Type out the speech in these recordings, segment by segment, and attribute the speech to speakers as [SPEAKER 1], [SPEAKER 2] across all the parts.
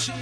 [SPEAKER 1] Full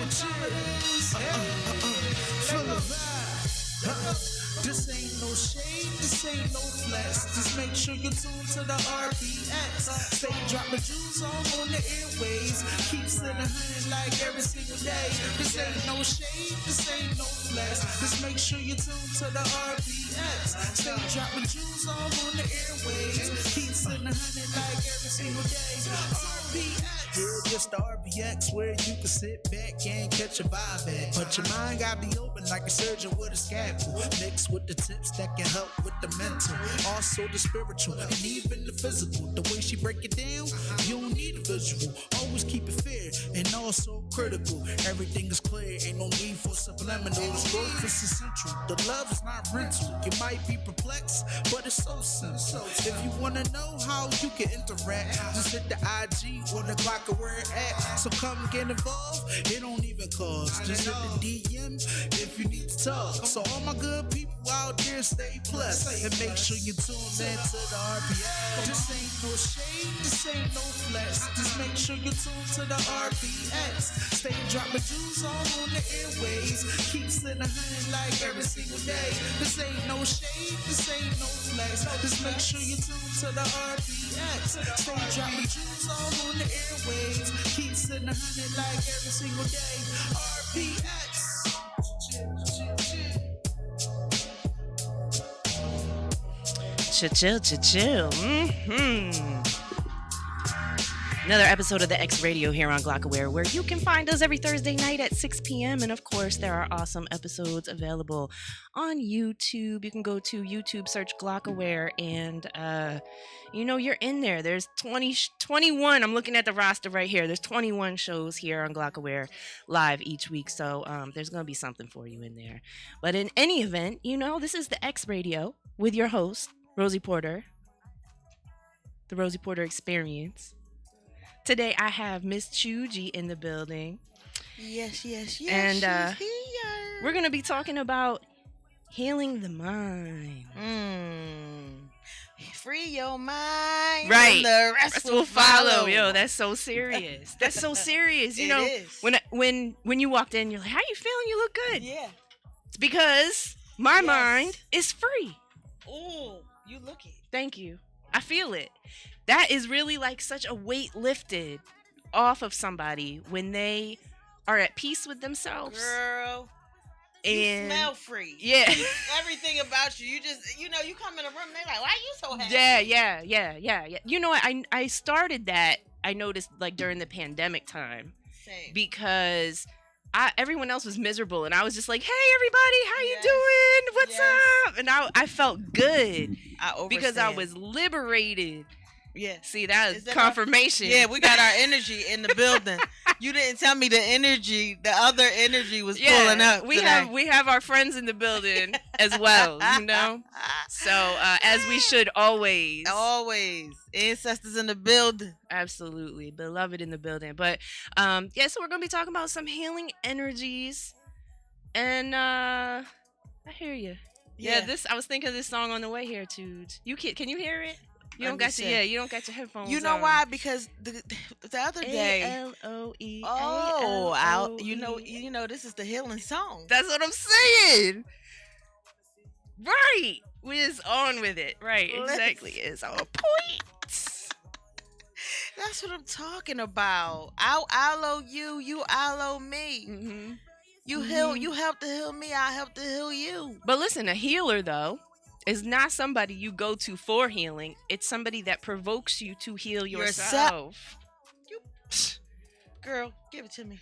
[SPEAKER 1] of vibe. This ain't no shade, this ain't no flex. Just make sure you tune to the RPX. Stay dropping jewels all on the airways. Keep sitting 100 like every single day. This ain't no shade, this ain't no flex. Just make sure you tune to the RPX. Stay dropping jewels all on the airways. Keep sitting 100 like every single day. RPX. Yeah, just the RPX where you can sit back and catch a vibe at. But your mind gotta be open like a surgeon with a scalpel. Mixed with the tips that can help with the mental, also the spiritual, and even the physical. The way she break it down, you don't need a visual. Always keep it fair and also critical. Everything is clear, ain't no need for subliminals. Growth is essential. The love is not rental. You might be perplexed, but it's so simple. If you wanna know how you can interact, just hit the IG or the clock or where it at. So come get involved. It don't even cost. Just hit the DM if you need to talk. So all my good people out there, stay blessed and make sure you tune in to the RPX. This ain't no shade, this ain't no flex. Just make sure you tune to the RPX. Stay dropping jewels all on the airways. Keep sitting 100 like every single day. This ain't no shade, this ain't no flex. Just make sure you tune to the RPX. Stay dropping jewels all on the airways. Keep sitting 100 like every single day. RPX.
[SPEAKER 2] Chill. Another episode of the X Radio here on Glockaware, where you can find us every Thursday night at 6 p.m. And of course, there are awesome episodes available on YouTube. You can go to YouTube, search Glockaware, and you're in there. There's 21. I'm looking at the roster right here. There's 21 shows here on Glockaware live each week. So there's going to be something for you in there. But in any event, this is the X Radio with your host, Rosie Porter, the Rosie Porter Experience. Today I have Miss Chuji in the building.
[SPEAKER 3] Yes.
[SPEAKER 2] And we're going to be talking about healing the mind.
[SPEAKER 3] Free your mind.
[SPEAKER 2] Right.
[SPEAKER 3] And the rest will follow.
[SPEAKER 2] Yo, that's so serious. That's so serious.
[SPEAKER 3] It is.
[SPEAKER 2] When you walked in, you're like, how you feeling? You look good.
[SPEAKER 3] Yeah.
[SPEAKER 2] It's because my mind is free.
[SPEAKER 3] Oh, you look it.
[SPEAKER 2] Thank you. I feel it. That is really like such a weight lifted off of somebody when they are at peace with themselves.
[SPEAKER 3] Girl,
[SPEAKER 2] and
[SPEAKER 3] you smell free.
[SPEAKER 2] Yeah.
[SPEAKER 3] Everything about you. You just, you come in a room and they're like, why are you so happy?
[SPEAKER 2] Yeah. You know what? I started that, I noticed, like during the pandemic time.
[SPEAKER 3] Same.
[SPEAKER 2] Because everyone else was miserable, and I was just like, hey, everybody, how you doing? What's up? And I felt good because I was liberated.
[SPEAKER 3] Yeah.
[SPEAKER 2] See, that is confirmation.
[SPEAKER 3] We got our energy in the building. You didn't tell me the other energy was pulling up.
[SPEAKER 2] We have our friends in the building as well, So as we should always.
[SPEAKER 3] Always. Ancestors in the building.
[SPEAKER 2] Absolutely. Beloved in the building. But so we're gonna be talking about some healing energies. And I hear you. Yeah, I was thinking of this song on the way here too. Can you hear it? You don't got your headphones.
[SPEAKER 3] You know
[SPEAKER 2] on.
[SPEAKER 3] Why? Because the other day.
[SPEAKER 2] ALOE.
[SPEAKER 3] This is the healing song.
[SPEAKER 2] That's what I'm saying. Right. We is on with it. Right. Exactly. It's on point.
[SPEAKER 3] That's what I'm talking about. I'll allo you, you allo me.
[SPEAKER 2] Mm-hmm.
[SPEAKER 3] You help to heal me, I help to heal you.
[SPEAKER 2] But listen, a healer though is not somebody you go to for healing. It's somebody that provokes you to heal yourself.
[SPEAKER 3] Girl, give it to me.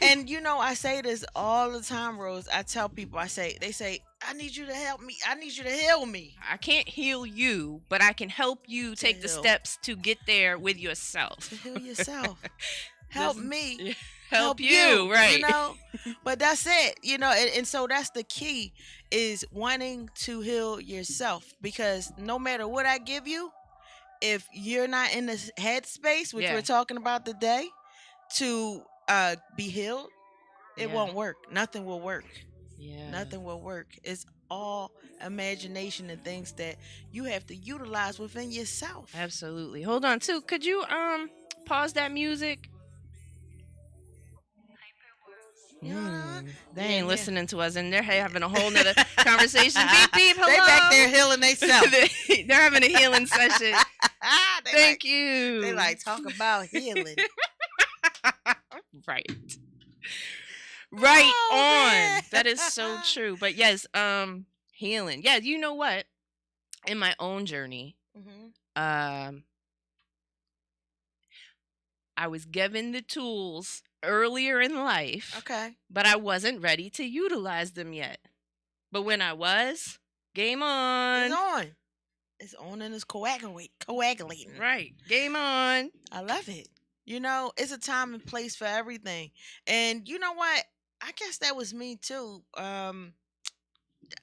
[SPEAKER 3] And I say this all the time, Rose. I tell people, they say, I need you to help me. I need you to heal me.
[SPEAKER 2] I can't heal you, but I can help you take the steps to get there with yourself.
[SPEAKER 3] To heal yourself. Help me.
[SPEAKER 2] Help you, right.
[SPEAKER 3] But that's it, and so that's the key, is wanting to heal yourself, because no matter what I give you, if you're not in the headspace, which we're talking about today, to be healed, it won't work. Nothing will work. Yeah. Nothing will work. It's all imagination and things that you have to utilize within yourself.
[SPEAKER 2] Absolutely. Hold on, too. Could you pause that music? They ain't
[SPEAKER 3] Yeah.
[SPEAKER 2] listening to us, and they're having a whole nother conversation. Beep beep. Hello.
[SPEAKER 3] They back there healing themselves.
[SPEAKER 2] They're having a healing session. Thank you.
[SPEAKER 3] They like talk about healing.
[SPEAKER 2] Right. Right
[SPEAKER 3] Oh,
[SPEAKER 2] on.
[SPEAKER 3] man.
[SPEAKER 2] That is so true. But yes, healing. Yeah, you know what? In my own journey,
[SPEAKER 3] Mm-hmm.
[SPEAKER 2] I was given the tools earlier in life,
[SPEAKER 3] Okay.
[SPEAKER 2] but I wasn't ready to utilize them yet. But when I was, game on.
[SPEAKER 3] It's on. It's on and it's coagulating.
[SPEAKER 2] Right. Game on.
[SPEAKER 3] I love it. You know, it's a time and place for everything. And you know what? I guess that was me too. I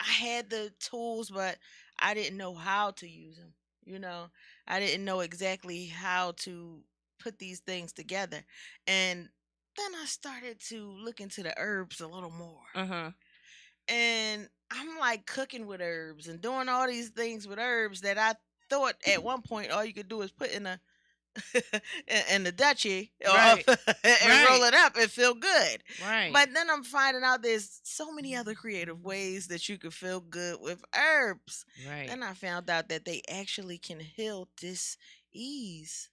[SPEAKER 3] had the tools, but I didn't know how to use them. You know, I didn't know exactly how to put these things together. And then I started to look into the herbs a little more.
[SPEAKER 2] Uh-huh.
[SPEAKER 3] And I'm like cooking with herbs and doing all these things with herbs that I thought at one point all you could do is put in a in the Dutchie
[SPEAKER 2] Right.
[SPEAKER 3] and
[SPEAKER 2] Right.
[SPEAKER 3] roll it up and feel good.
[SPEAKER 2] Right.
[SPEAKER 3] But then I'm finding out there's so many other creative ways that you can feel good with herbs.
[SPEAKER 2] right.
[SPEAKER 3] Then I found out that they actually can heal dis-ease.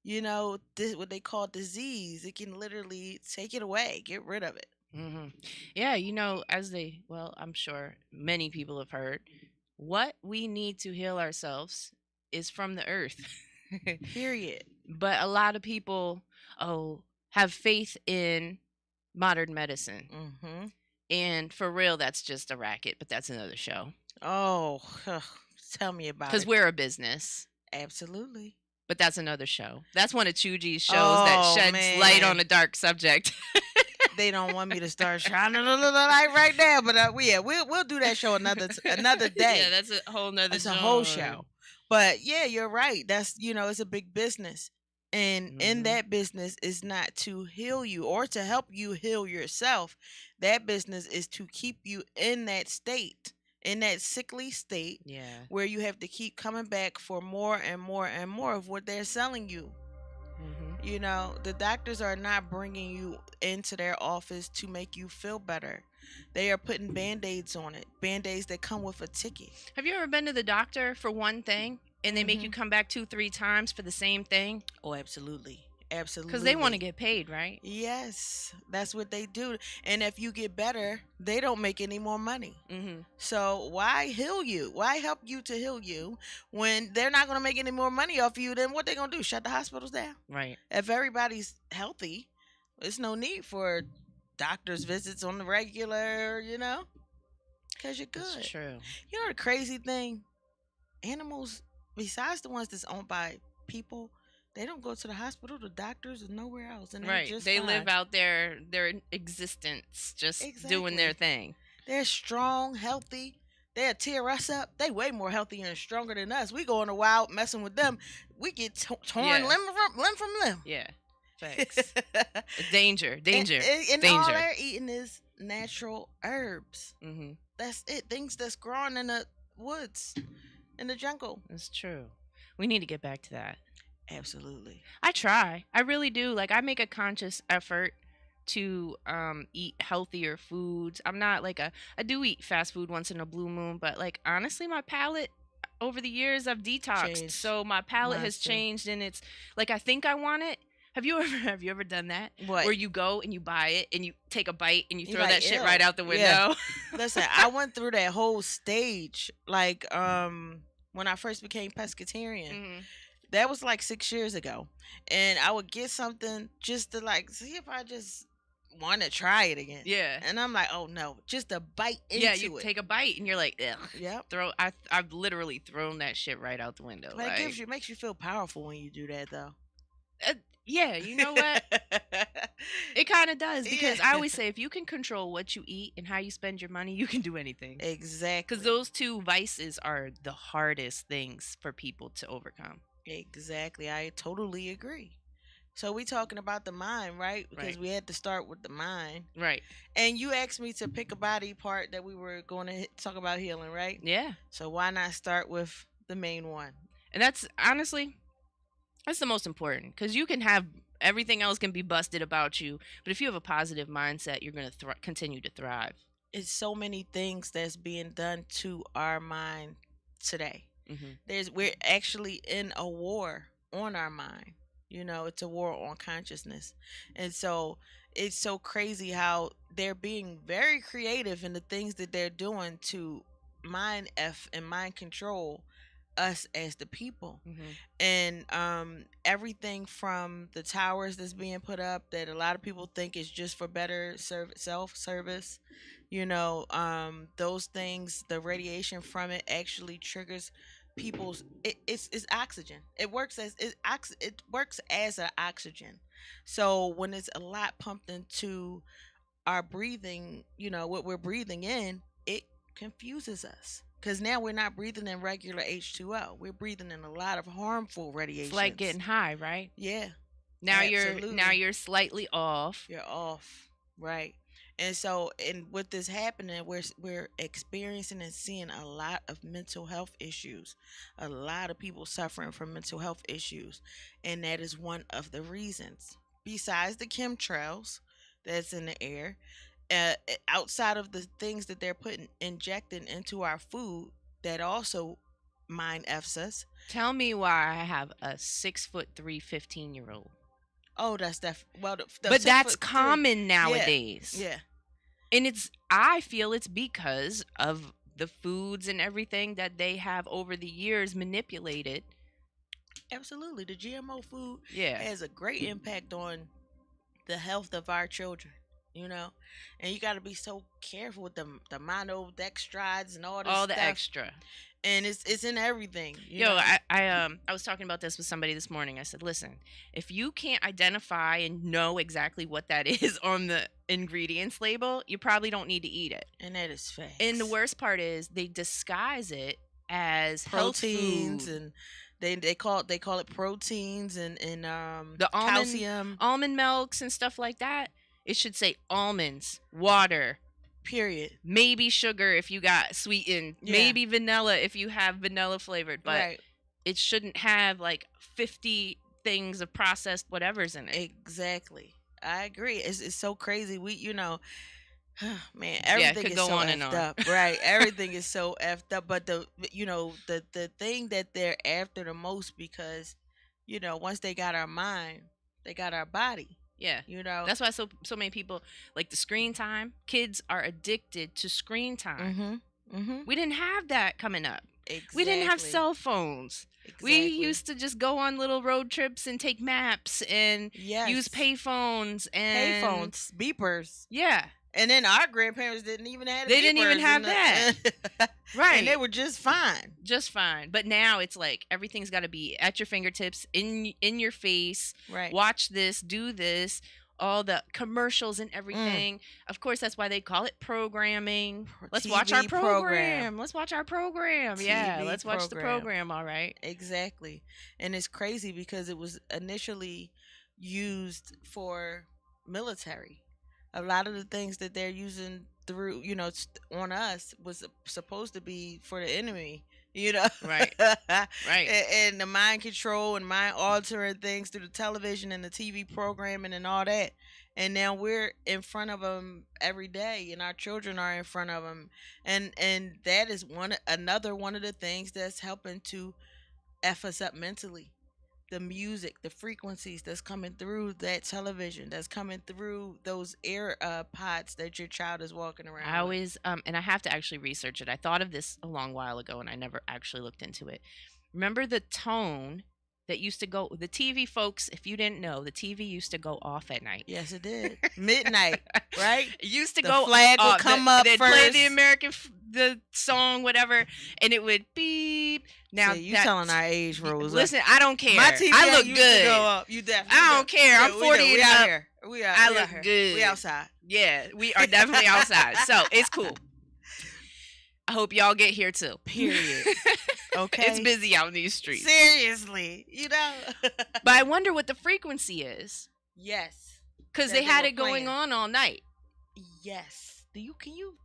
[SPEAKER 3] You know, this what they call disease. It can literally take it away, get rid of it.
[SPEAKER 2] Mm-hmm. Yeah, you know, I'm sure many people have heard, what we need to heal ourselves is from the earth.
[SPEAKER 3] Period.
[SPEAKER 2] But a lot of people, have faith in modern medicine.
[SPEAKER 3] Mm-hmm.
[SPEAKER 2] And for real, that's just a racket, but that's another show.
[SPEAKER 3] Oh, tell me about
[SPEAKER 2] Because
[SPEAKER 3] it.
[SPEAKER 2] we're a business.
[SPEAKER 3] Absolutely.
[SPEAKER 2] But that's another show. That's one of Chuji's shows
[SPEAKER 3] Oh,
[SPEAKER 2] that sheds light
[SPEAKER 3] man.
[SPEAKER 2] on a dark subject.
[SPEAKER 3] They don't want me to start shining a little light right now, but we'll do that show another day.
[SPEAKER 2] Yeah, that's a whole nother
[SPEAKER 3] It's a whole
[SPEAKER 2] joint.
[SPEAKER 3] show. But yeah, you're right. That's it's a big business. And in
[SPEAKER 2] Mhm.
[SPEAKER 3] that business is not to heal you or to help you heal yourself. That business is to keep you in that state, in that sickly state
[SPEAKER 2] Yeah.
[SPEAKER 3] where you have to keep coming back for more and more and more of what they're selling you.
[SPEAKER 2] Mm-hmm.
[SPEAKER 3] You know, the doctors are not bringing you into their office to make you feel better. They are putting band-aids on it. Band-aids that come with a ticket.
[SPEAKER 2] Have you ever been to the doctor for one thing and they make you
[SPEAKER 3] Mhm.
[SPEAKER 2] come back 2-3 times for the same thing?
[SPEAKER 3] Oh, absolutely. Absolutely.
[SPEAKER 2] Because they want to get paid, right?
[SPEAKER 3] Yes, that's what they do. And if you get better, they don't make any more money.
[SPEAKER 2] Mm-hmm.
[SPEAKER 3] So why heal you? Why help you to heal you when they're not going to make any more money off you? Then what they going to do? Shut the hospitals down?
[SPEAKER 2] Right.
[SPEAKER 3] If everybody's healthy, there's no need for doctor's visits on the regular, because you're good.
[SPEAKER 2] That's true.
[SPEAKER 3] You know the crazy thing? Animals, besides the ones that's owned by people, they don't go to the hospital, the doctors, or nowhere else. And they're
[SPEAKER 2] Right.
[SPEAKER 3] just
[SPEAKER 2] They
[SPEAKER 3] fine.
[SPEAKER 2] live out their existence just doing their
[SPEAKER 3] Exactly.
[SPEAKER 2] thing.
[SPEAKER 3] They're strong, healthy. They'll tear us up. They way more healthy and stronger than us. We go in the wild messing with them. We get torn
[SPEAKER 2] Yeah.
[SPEAKER 3] limb from limb.
[SPEAKER 2] Yeah. Facts. Danger.
[SPEAKER 3] And all
[SPEAKER 2] Danger.
[SPEAKER 3] they're eating is natural herbs.
[SPEAKER 2] Mm-hmm.
[SPEAKER 3] That's it. Things that's growing in the woods, in the jungle.
[SPEAKER 2] That's true. We need to get back to that.
[SPEAKER 3] Absolutely.
[SPEAKER 2] I try. I really do. Like, I make a conscious effort to eat healthier foods. I'm not like I do eat fast food once in a blue moon, but like honestly my palate over the years I've detoxed.
[SPEAKER 3] Changed.
[SPEAKER 2] So my palate
[SPEAKER 3] Mine
[SPEAKER 2] has
[SPEAKER 3] too.
[SPEAKER 2] changed and it's like I think I want it. Have you ever done that?
[SPEAKER 3] What?
[SPEAKER 2] Where you go and you buy it and you take a bite and you
[SPEAKER 3] You're
[SPEAKER 2] throw
[SPEAKER 3] like,
[SPEAKER 2] that shit
[SPEAKER 3] "Ew."
[SPEAKER 2] right out the window?
[SPEAKER 3] Yeah. Listen, I went through that whole stage. Like, when I first became pescatarian.
[SPEAKER 2] Mhm.
[SPEAKER 3] That was like 6 years ago. And I would get something just to like see if I just want to try it again.
[SPEAKER 2] Yeah.
[SPEAKER 3] And I'm like, oh no, just a bite into
[SPEAKER 2] Yeah, you
[SPEAKER 3] it.
[SPEAKER 2] take a bite and you're like, ugh.
[SPEAKER 3] Yep.
[SPEAKER 2] I've literally thrown that shit right out the window.
[SPEAKER 3] But
[SPEAKER 2] Like,
[SPEAKER 3] it makes you feel powerful when you do that though.
[SPEAKER 2] yeah, you know what? It kind of does because
[SPEAKER 3] Yeah.
[SPEAKER 2] I always say if you can control what you eat and how you spend your money, you can do anything.
[SPEAKER 3] Exactly.
[SPEAKER 2] Because those two vices are the hardest things for people to overcome.
[SPEAKER 3] Exactly. I totally agree. So we talking about the mind, right? Because
[SPEAKER 2] Right.
[SPEAKER 3] we had to start with the mind.
[SPEAKER 2] Right.
[SPEAKER 3] And you asked me to pick a body part that we were going to talk about healing, right?
[SPEAKER 2] Yeah.
[SPEAKER 3] So why not start with the main one?
[SPEAKER 2] And that's honestly, that's the most important because you can have Everything else can be busted about you, but if you have a positive mindset, you're going to continue to thrive.
[SPEAKER 3] It's so many things that's being done to our mind today. We're actually in a war on our mind. It's a war on consciousness. And so it's so crazy how they're being very creative in the things that they're doing to mind and mind control us as the people. And everything from the towers that's being put up that a lot of people think is just for better self-service, those things, the radiation from it actually triggers people's it's oxygen. It works as an oxygen. So when it's a lot pumped into our breathing, what we're breathing in, it confuses us. Because now we're not breathing in regular H2O. We're breathing in a lot of harmful radiation.
[SPEAKER 2] It's like getting high, right?
[SPEAKER 3] Yeah.
[SPEAKER 2] Now you're slightly off.
[SPEAKER 3] You're off, right? And so, and with this happening, we're experiencing and seeing a lot of mental health issues. A lot of people suffering from mental health issues, and that is one of the reasons. Besides the chemtrails that's in the air. Outside of the things that they're injecting into our food that also mind F's us.
[SPEAKER 2] Tell me why I have a 6'3" 15-year-old.
[SPEAKER 3] Oh, that's
[SPEAKER 2] but that's common nowadays.
[SPEAKER 3] Yeah.
[SPEAKER 2] And I feel it's because of the foods and everything that they have over the years manipulated.
[SPEAKER 3] Absolutely. The GMO food
[SPEAKER 2] has
[SPEAKER 3] a great impact on the health of our children. And you got to be so careful with the monodextrides and all
[SPEAKER 2] the
[SPEAKER 3] stuff.
[SPEAKER 2] extra,
[SPEAKER 3] and it's in everything.
[SPEAKER 2] I was talking about this with somebody this morning. I said, listen, if you can't identify and know exactly what that is on the ingredients label, you probably don't need to eat it.
[SPEAKER 3] And that is facts.
[SPEAKER 2] And the worst part is they disguise it as
[SPEAKER 3] proteins,
[SPEAKER 2] health food.
[SPEAKER 3] And they call it proteins and
[SPEAKER 2] the
[SPEAKER 3] calcium,
[SPEAKER 2] almond milks and stuff like that. It should say almonds, water,
[SPEAKER 3] period.
[SPEAKER 2] Maybe sugar if you got sweetened. Yeah. Maybe vanilla if you have vanilla flavored. But it shouldn't have like 50 things of processed whatever's in it.
[SPEAKER 3] Exactly. I agree. It's so crazy. Man, everything is so effed up. Right. Everything is so effed up. But the thing that they're after the most, because, once they got our mind, they got our body.
[SPEAKER 2] Yeah. That's why so many people, like the screen time, kids are addicted to screen time. We didn't have that coming up.
[SPEAKER 3] Exactly.
[SPEAKER 2] We didn't have cell phones. Exactly. We used to just go on little road trips and take maps and use payphones and
[SPEAKER 3] beepers.
[SPEAKER 2] Yeah.
[SPEAKER 3] And then our grandparents didn't even have
[SPEAKER 2] They didn't even have that. Right.
[SPEAKER 3] And they were just fine.
[SPEAKER 2] Just fine. But now it's like everything's got to be at your fingertips, in your face.
[SPEAKER 3] Right.
[SPEAKER 2] Watch this, do this, all the commercials and everything. Of course, that's why they call it programming. Let's watch our program. Let's watch our program. Yeah, let's watch the program, all right.
[SPEAKER 3] Exactly. And it's crazy because it was initially used for military. A lot of the things that they're using through, on us was supposed to be for the enemy,
[SPEAKER 2] Right. Right.
[SPEAKER 3] And the mind control and mind altering things through the television and the TV programming and all that. And now we're in front of them every day, and our children are in front of them. And that is another one of the things that's helping to F us up mentally. The music, the frequencies that's coming through that television, that's coming through those air pods that your child is walking around.
[SPEAKER 2] I always, and I have to actually research it. I thought of this a long while ago, and I never actually looked into it. Remember the tone that used to go, the TV folks, if you didn't know, the TV used to go off at night.
[SPEAKER 3] Yes, it did. Midnight, right?
[SPEAKER 2] It used to
[SPEAKER 3] the
[SPEAKER 2] go
[SPEAKER 3] flag would come up
[SPEAKER 2] they'd
[SPEAKER 3] first.
[SPEAKER 2] play the American, the song, whatever, and it would beep. Now
[SPEAKER 3] you telling our age, Rose.
[SPEAKER 2] Listen, I don't care.
[SPEAKER 3] My TV
[SPEAKER 2] I look
[SPEAKER 3] used
[SPEAKER 2] good.
[SPEAKER 3] To go up. You definitely.
[SPEAKER 2] I don't care. I'm 40
[SPEAKER 3] we
[SPEAKER 2] and
[SPEAKER 3] out
[SPEAKER 2] up.
[SPEAKER 3] Here.
[SPEAKER 2] I look good.
[SPEAKER 3] We outside.
[SPEAKER 2] Yeah, we are definitely outside. So it's cool. I hope y'all get here too.
[SPEAKER 3] Period. Okay.
[SPEAKER 2] It's busy out in these streets.
[SPEAKER 3] Seriously,
[SPEAKER 2] But I wonder what the frequency is.
[SPEAKER 3] Yes.
[SPEAKER 2] Because they had it going on all night.
[SPEAKER 3] Yes. Can you?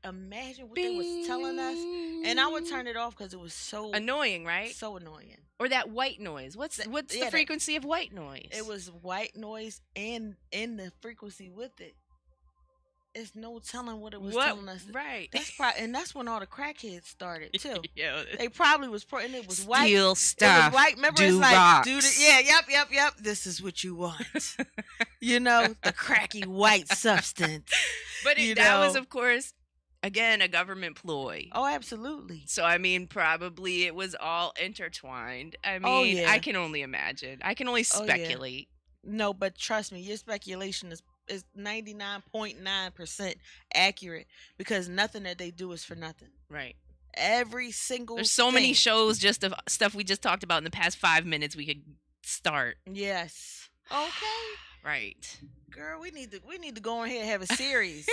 [SPEAKER 3] imagine what they was telling us? And I would turn it off because it was so
[SPEAKER 2] Annoying, right?
[SPEAKER 3] so annoying.
[SPEAKER 2] Or that white noise. What's
[SPEAKER 3] Yeah,
[SPEAKER 2] the frequency of white noise?
[SPEAKER 3] It was white noise and in the frequency with it. It's no telling what it was telling us.
[SPEAKER 2] Right.
[SPEAKER 3] And that's when all the crackheads started too.
[SPEAKER 2] Yeah.
[SPEAKER 3] They probably was and it was white.
[SPEAKER 2] Steal stuff.
[SPEAKER 3] It was white. Remember,
[SPEAKER 2] do
[SPEAKER 3] it's like,
[SPEAKER 2] rocks.
[SPEAKER 3] dude. Yeah, yep. This is what you want. You know, the cracky white substance.
[SPEAKER 2] But that was, of course, again, a government ploy.
[SPEAKER 3] Oh, absolutely.
[SPEAKER 2] So, I mean, probably it was all intertwined. I mean, I can only imagine. I can only speculate.
[SPEAKER 3] No, but trust me, your speculation is 99.9% accurate because nothing that they do is for nothing.
[SPEAKER 2] Right.
[SPEAKER 3] Every single
[SPEAKER 2] There's so many shows just of stuff we just talked about in the past 5 minutes we could start.
[SPEAKER 3] Yes. Okay.
[SPEAKER 2] Right.
[SPEAKER 3] Girl, we need to go on here and have a series.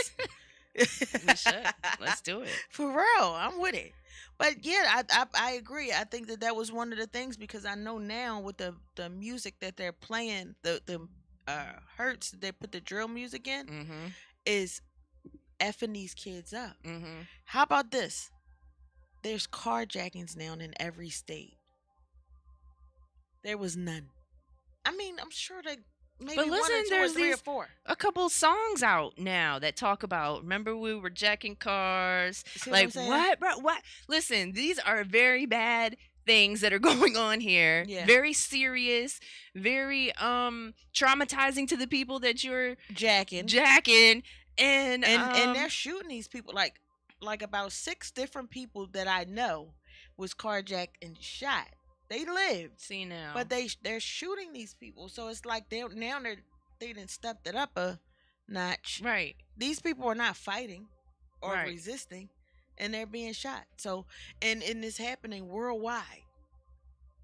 [SPEAKER 2] We should. Let's do it.
[SPEAKER 3] For real. I'm with it. But yeah, I agree. I think that was one of the things because I know now with the music that they're playing, the hertz that they put the drill music in is effing these kids up. How about this? There's carjackings now in every state. There was none. I mean, I'm sure that maybe
[SPEAKER 2] but listen,
[SPEAKER 3] one or two
[SPEAKER 2] there's
[SPEAKER 3] or three or four.
[SPEAKER 2] A couple songs out now that talk about. Remember, we were jacking cars. Like what, bro? What? Listen, these are very bad things that are going on here.
[SPEAKER 3] Yeah.
[SPEAKER 2] Very serious, very traumatizing to the people that you're jacking, and
[SPEAKER 3] they're shooting these people like about 6 different people that I know was carjacked and shot. They lived.
[SPEAKER 2] See now,
[SPEAKER 3] but they're shooting these people, so it's like they didn't stepped it up a notch.
[SPEAKER 2] Right.
[SPEAKER 3] These people are not fighting or resisting. And they're being shot. So, and it's happening worldwide.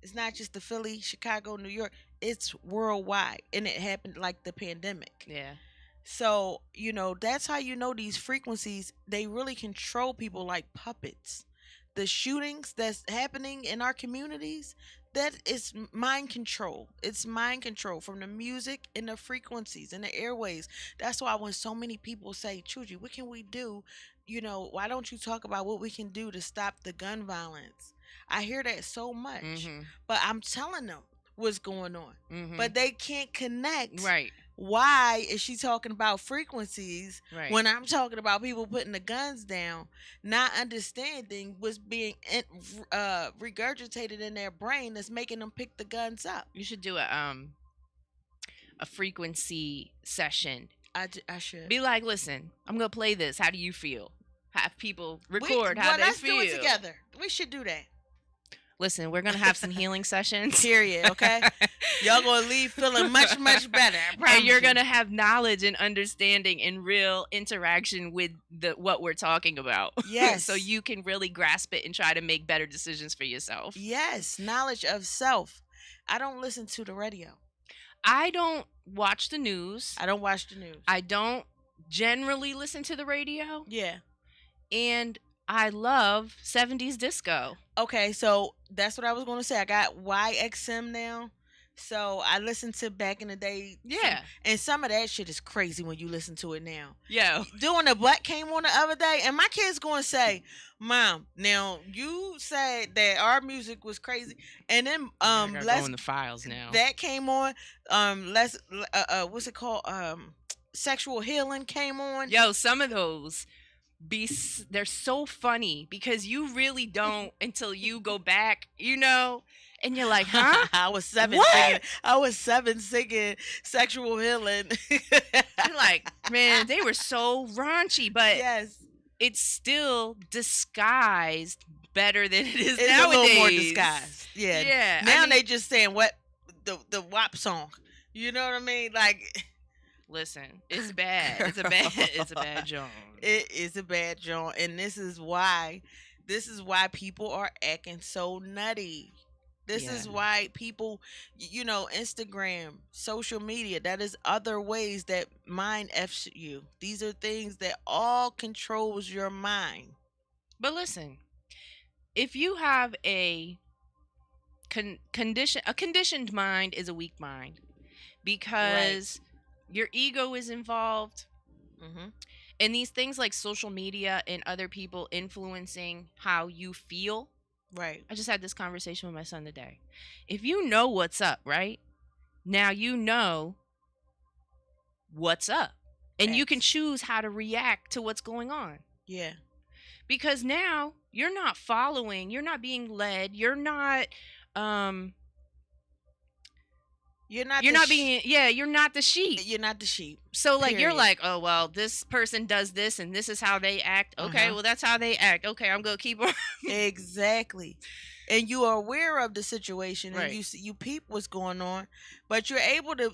[SPEAKER 3] It's not just the Philly, Chicago, New York. It's worldwide. And it happened like the pandemic.
[SPEAKER 2] Yeah.
[SPEAKER 3] So, that's how you know these frequencies, they really control people like puppets. The shootings that's happening in our communities, that is mind control. It's mind control from the music and the frequencies and the airways. That's why when so many people say, Chuji, what can we do? Why don't you talk about what we can do to stop the gun violence? I hear that so much. But I'm telling them what's going on. But they can't connect.
[SPEAKER 2] Right.
[SPEAKER 3] Why is she talking about frequencies
[SPEAKER 2] when
[SPEAKER 3] I'm talking about people putting the guns down, not understanding what's being regurgitated in their brain that's making them pick the guns up?
[SPEAKER 2] You should do a frequency session.
[SPEAKER 3] I should.
[SPEAKER 2] Be like, listen, I'm going to play this. How do you feel? Have people record how they
[SPEAKER 3] let's
[SPEAKER 2] feel.
[SPEAKER 3] Let's do it together. We should do that.
[SPEAKER 2] Listen, we're going to have some healing sessions.
[SPEAKER 3] Period, okay? Y'all going to leave feeling much, much better.
[SPEAKER 2] And you're going to have knowledge and understanding and real interaction with what we're talking about.
[SPEAKER 3] Yes.
[SPEAKER 2] So you can really grasp it and try to make better decisions for yourself.
[SPEAKER 3] Yes, knowledge of self. I don't listen to the radio.
[SPEAKER 2] I don't watch the news.
[SPEAKER 3] I don't watch the news.
[SPEAKER 2] I don't generally listen to the radio.
[SPEAKER 3] Yeah.
[SPEAKER 2] And I love 70s disco.
[SPEAKER 3] Okay, so that's what I was going to say. I got YXM now. So I listened to back in the day.
[SPEAKER 2] Yeah.
[SPEAKER 3] And some of that shit is crazy when you listen to it now.
[SPEAKER 2] Yeah.
[SPEAKER 3] Doing the Butt came on the other day, and my kid's going to say, Mom, now you said that our music was crazy. And then
[SPEAKER 2] go in the files now.
[SPEAKER 3] That came on. What's it called? Sexual Healing came on.
[SPEAKER 2] Yo, some of those they're so funny because you really don't until you go back, and you're like, huh?
[SPEAKER 3] I was 7 singing Sexual Healing.
[SPEAKER 2] You're like, man, they were so raunchy, but
[SPEAKER 3] yes,
[SPEAKER 2] it's still disguised better than it is
[SPEAKER 3] it's
[SPEAKER 2] nowadays.
[SPEAKER 3] A little more disguised. Yeah.
[SPEAKER 2] Yeah.
[SPEAKER 3] Now they just saying what the WAP song. You know what I mean? Like,
[SPEAKER 2] listen, it's bad. It's a bad joint.
[SPEAKER 3] It is a bad joint, and this is why people are acting so nutty. This is why people, Instagram, social media, that is other ways that mind F's you. These are things that all controls your mind.
[SPEAKER 2] But listen, if you have a conditioned mind is a weak mind because your ego is involved. And these things like social media and other people influencing how you feel.
[SPEAKER 3] Right.
[SPEAKER 2] I just had this conversation with my son today. If you know what's up, right? Now you know what's up. And you can choose how to react to what's going on.
[SPEAKER 3] Yeah.
[SPEAKER 2] Because now you're not following, you're not being led, you're not you're not the sheep. You're not the sheep. So like you're like, oh well, this person does this and this is how they act. Okay, well that's how they act. Okay, I'm gonna keep on.
[SPEAKER 3] Exactly. And you are aware of the situation, and you peep what's going on, but you're able to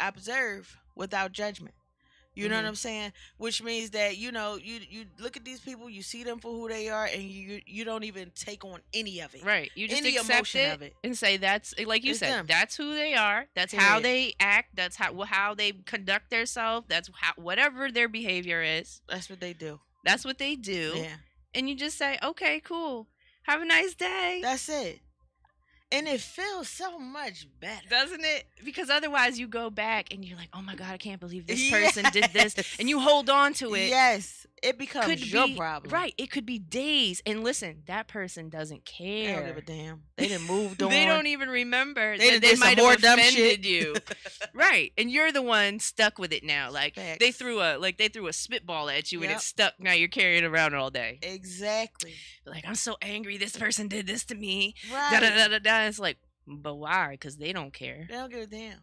[SPEAKER 3] observe without judgment. You know what I'm saying? Which means that, you look at these people, you see them for who they are, and you don't even take on any of it.
[SPEAKER 2] Right. You just
[SPEAKER 3] any
[SPEAKER 2] accept
[SPEAKER 3] emotion of it
[SPEAKER 2] and say that's, like you said, that's who they are. That's how they act. That's how they conduct themselves. That's whatever their behavior is.
[SPEAKER 3] That's what they do.
[SPEAKER 2] That's what they do.
[SPEAKER 3] Yeah.
[SPEAKER 2] And you just say, okay, cool. Have a nice day.
[SPEAKER 3] That's it. And it feels so much better.
[SPEAKER 2] Doesn't it? Because otherwise you go back and you're like, oh my God, I can't believe this person did this. And you hold on to it.
[SPEAKER 3] Yes. It becomes your problem.
[SPEAKER 2] Right. It could be days. And listen, that person doesn't care.
[SPEAKER 3] They don't give a damn. They done moved on.
[SPEAKER 2] They don't even remember.
[SPEAKER 3] They
[SPEAKER 2] might have offended
[SPEAKER 3] shit.
[SPEAKER 2] you. Right. And you're the one stuck with it now. Like
[SPEAKER 3] Facts.
[SPEAKER 2] they threw a spitball at you and it's stuck. Now you're carrying it around all day.
[SPEAKER 3] Exactly.
[SPEAKER 2] Like, I'm so angry this person did this to me.
[SPEAKER 3] Right.
[SPEAKER 2] Da, da, da, da, da. It's like, but why? Because they don't care.
[SPEAKER 3] They don't give a damn.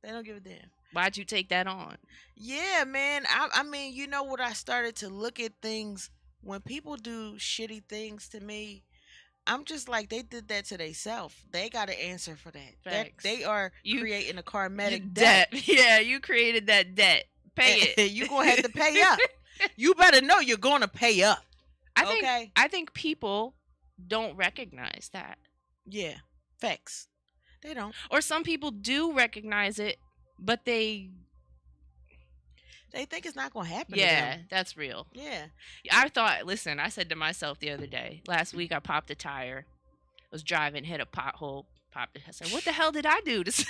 [SPEAKER 3] They don't give a damn.
[SPEAKER 2] Why'd you take that on?
[SPEAKER 3] Yeah, man. I mean, you know what? I started to look at things when people do shitty things to me. I'm just like, they did that to themselves. They got to answer for that. They are creating a karmatic debt.
[SPEAKER 2] Yeah, you created that debt. Pay it.
[SPEAKER 3] You're going to have to pay up. You better know you're going to pay up.
[SPEAKER 2] I think people don't recognize that.
[SPEAKER 3] Yeah. Facts. They don't.
[SPEAKER 2] Or some people do recognize it, but they
[SPEAKER 3] think it's not going to happen.
[SPEAKER 2] Yeah, that's real.
[SPEAKER 3] Yeah.
[SPEAKER 2] I said to myself the other day, last week I popped a tire. I was driving, hit a pothole, popped it. I said, what the hell did I do? I said,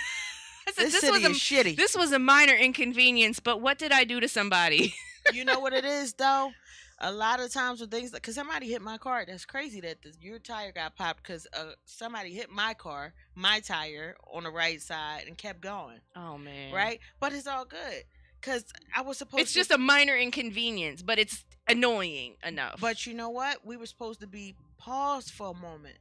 [SPEAKER 3] this city is shitty.
[SPEAKER 2] This was a minor inconvenience, but what did I do to somebody?
[SPEAKER 3] You know what it is, though? A lot of times with things, because somebody hit my car, that's crazy that your tire got popped because somebody hit my tire on the right side and kept going.
[SPEAKER 2] Oh, man.
[SPEAKER 3] Right? But it's all good because I was supposed
[SPEAKER 2] It's just a minor inconvenience, but it's annoying enough.
[SPEAKER 3] But you know what? We were supposed to be paused for a moment.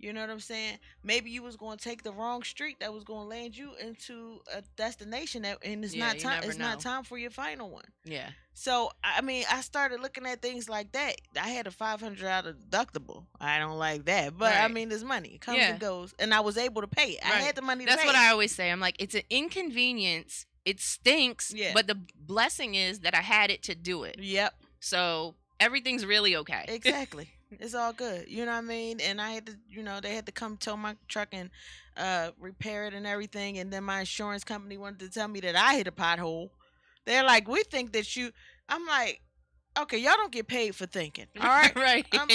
[SPEAKER 3] You know what I'm saying? Maybe you was going to take the wrong street that was going to land you into a destination and it's not time. It's not time for your final one.
[SPEAKER 2] Yeah.
[SPEAKER 3] So I mean, I started looking at things like that. I had a $500 deductible. I don't like that, but I mean, there's money. It comes and goes, and I was able to pay it. I had the money to pay it.
[SPEAKER 2] That's what I always say. I'm like, it's an inconvenience. It stinks. Yeah. But the blessing is that I had it to do it.
[SPEAKER 3] Yep.
[SPEAKER 2] So everything's really okay.
[SPEAKER 3] Exactly. It's all good. You know what I mean? And I had to, they had to come tow my truck and repair it and everything. And then my insurance company wanted to tell me that I hit a pothole. They're like, we think that I'm like, okay, y'all don't get paid for thinking. All right?
[SPEAKER 2] Right.
[SPEAKER 3] And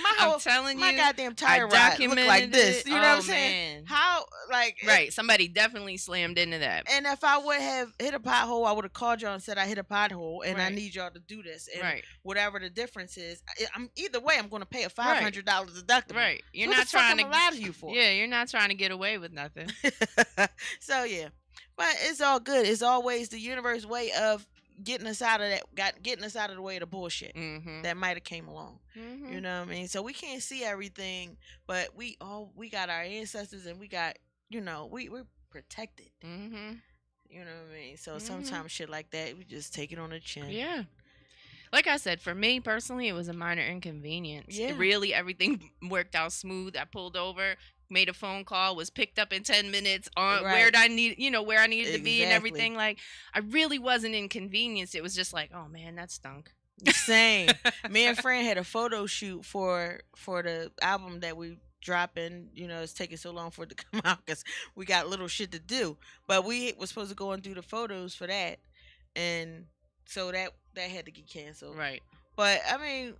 [SPEAKER 3] my whole,
[SPEAKER 2] I'm telling
[SPEAKER 3] my
[SPEAKER 2] you,
[SPEAKER 3] goddamn tire ride look like this. You know what I'm saying?
[SPEAKER 2] Man.
[SPEAKER 3] How, like.
[SPEAKER 2] Right. Somebody definitely slammed into that.
[SPEAKER 3] And if I would have hit a pothole, I would have called y'all and said I hit a pothole and I need y'all to do this. And whatever the difference is, either way, I'm going to pay a $500 deductible.
[SPEAKER 2] Right. You're
[SPEAKER 3] so
[SPEAKER 2] not trying to
[SPEAKER 3] lie to you for.
[SPEAKER 2] Yeah, you're not trying to get away with nothing.
[SPEAKER 3] So, yeah. But it's all good. It's always the universe way of getting us out of that, getting us out of the way of the bullshit that might have came along. You know what I mean? So we can't see everything, but we got our ancestors and we got, we're protected. You know what I mean? So sometimes shit like that, we just take it on the chin.
[SPEAKER 2] Yeah. Like I said, for me personally, it was a minor inconvenience.
[SPEAKER 3] Yeah.
[SPEAKER 2] Really, everything worked out smooth. I pulled over, made a phone call, was picked up in 10 minutes on where I needed to be and everything. Like, I really wasn't inconvenienced. It was just like, oh man, that stunk.
[SPEAKER 3] Same. Me and Fran had a photo shoot for the album that we dropping. It's taking so long for it to come out because we got little shit to do. But we was supposed to go and do the photos for that, and so that had to get canceled.
[SPEAKER 2] Right.
[SPEAKER 3] But I mean,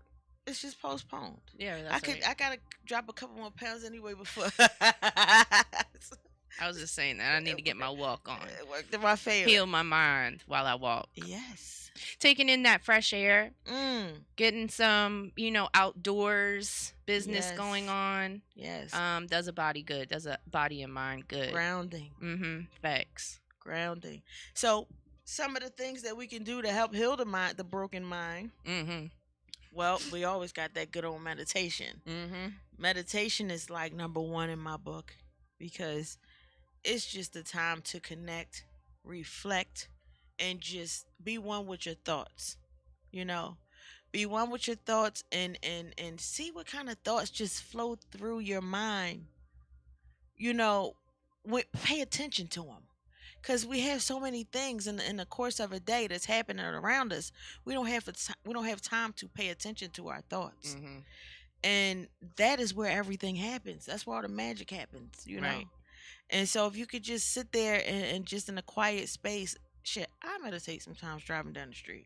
[SPEAKER 3] it's just postponed.
[SPEAKER 2] Yeah, that's
[SPEAKER 3] I gotta drop a couple more pounds anyway before.
[SPEAKER 2] I was just saying that I need to get my walk on.
[SPEAKER 3] It worked in my favor.
[SPEAKER 2] Heal my mind while I walk.
[SPEAKER 3] Yes.
[SPEAKER 2] Taking in that fresh air,
[SPEAKER 3] Mm.
[SPEAKER 2] getting some, outdoors business
[SPEAKER 3] Yes.
[SPEAKER 2] going on.
[SPEAKER 3] Yes.
[SPEAKER 2] Does a body good. Does a body and mind good.
[SPEAKER 3] Grounding.
[SPEAKER 2] Mm-hmm. Facts.
[SPEAKER 3] Grounding. So some of the things that we can do to help heal the broken mind.
[SPEAKER 2] Mm-hmm.
[SPEAKER 3] Well, we always got that good old meditation.
[SPEAKER 2] Mm-hmm.
[SPEAKER 3] Meditation is like number one in my book because it's just the time to connect, reflect, and just be one with your thoughts. Be one with your thoughts and see what kind of thoughts just flow through your mind. Pay attention to them. Because we have so many things in the course of a day that's happening around us, we don't have time to pay attention to our thoughts, and that is where everything happens. That's where all the magic happens,
[SPEAKER 2] Right.
[SPEAKER 3] And so if you could just sit there and just in a quiet space, shit, I meditate sometimes driving down the street.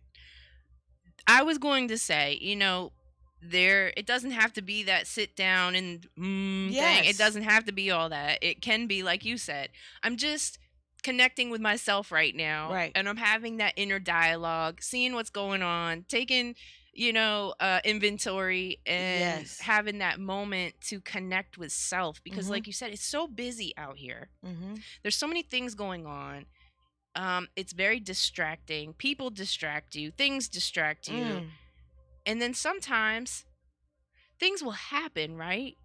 [SPEAKER 2] I was going to say, it doesn't have to be that sit down and thing.
[SPEAKER 3] Yes.
[SPEAKER 2] It doesn't have to be all that. It can be like you said. I'm just connecting with myself right now,
[SPEAKER 3] Right.
[SPEAKER 2] and I'm having that inner dialogue, seeing what's going on, taking inventory, and
[SPEAKER 3] Yes.
[SPEAKER 2] having that moment to connect with self, because
[SPEAKER 3] Mhm.
[SPEAKER 2] like you said, it's so busy out here.
[SPEAKER 3] Mm-hmm.
[SPEAKER 2] There's so many things going on. It's very distracting. People distract you, things distract you, and then sometimes things will happen, right?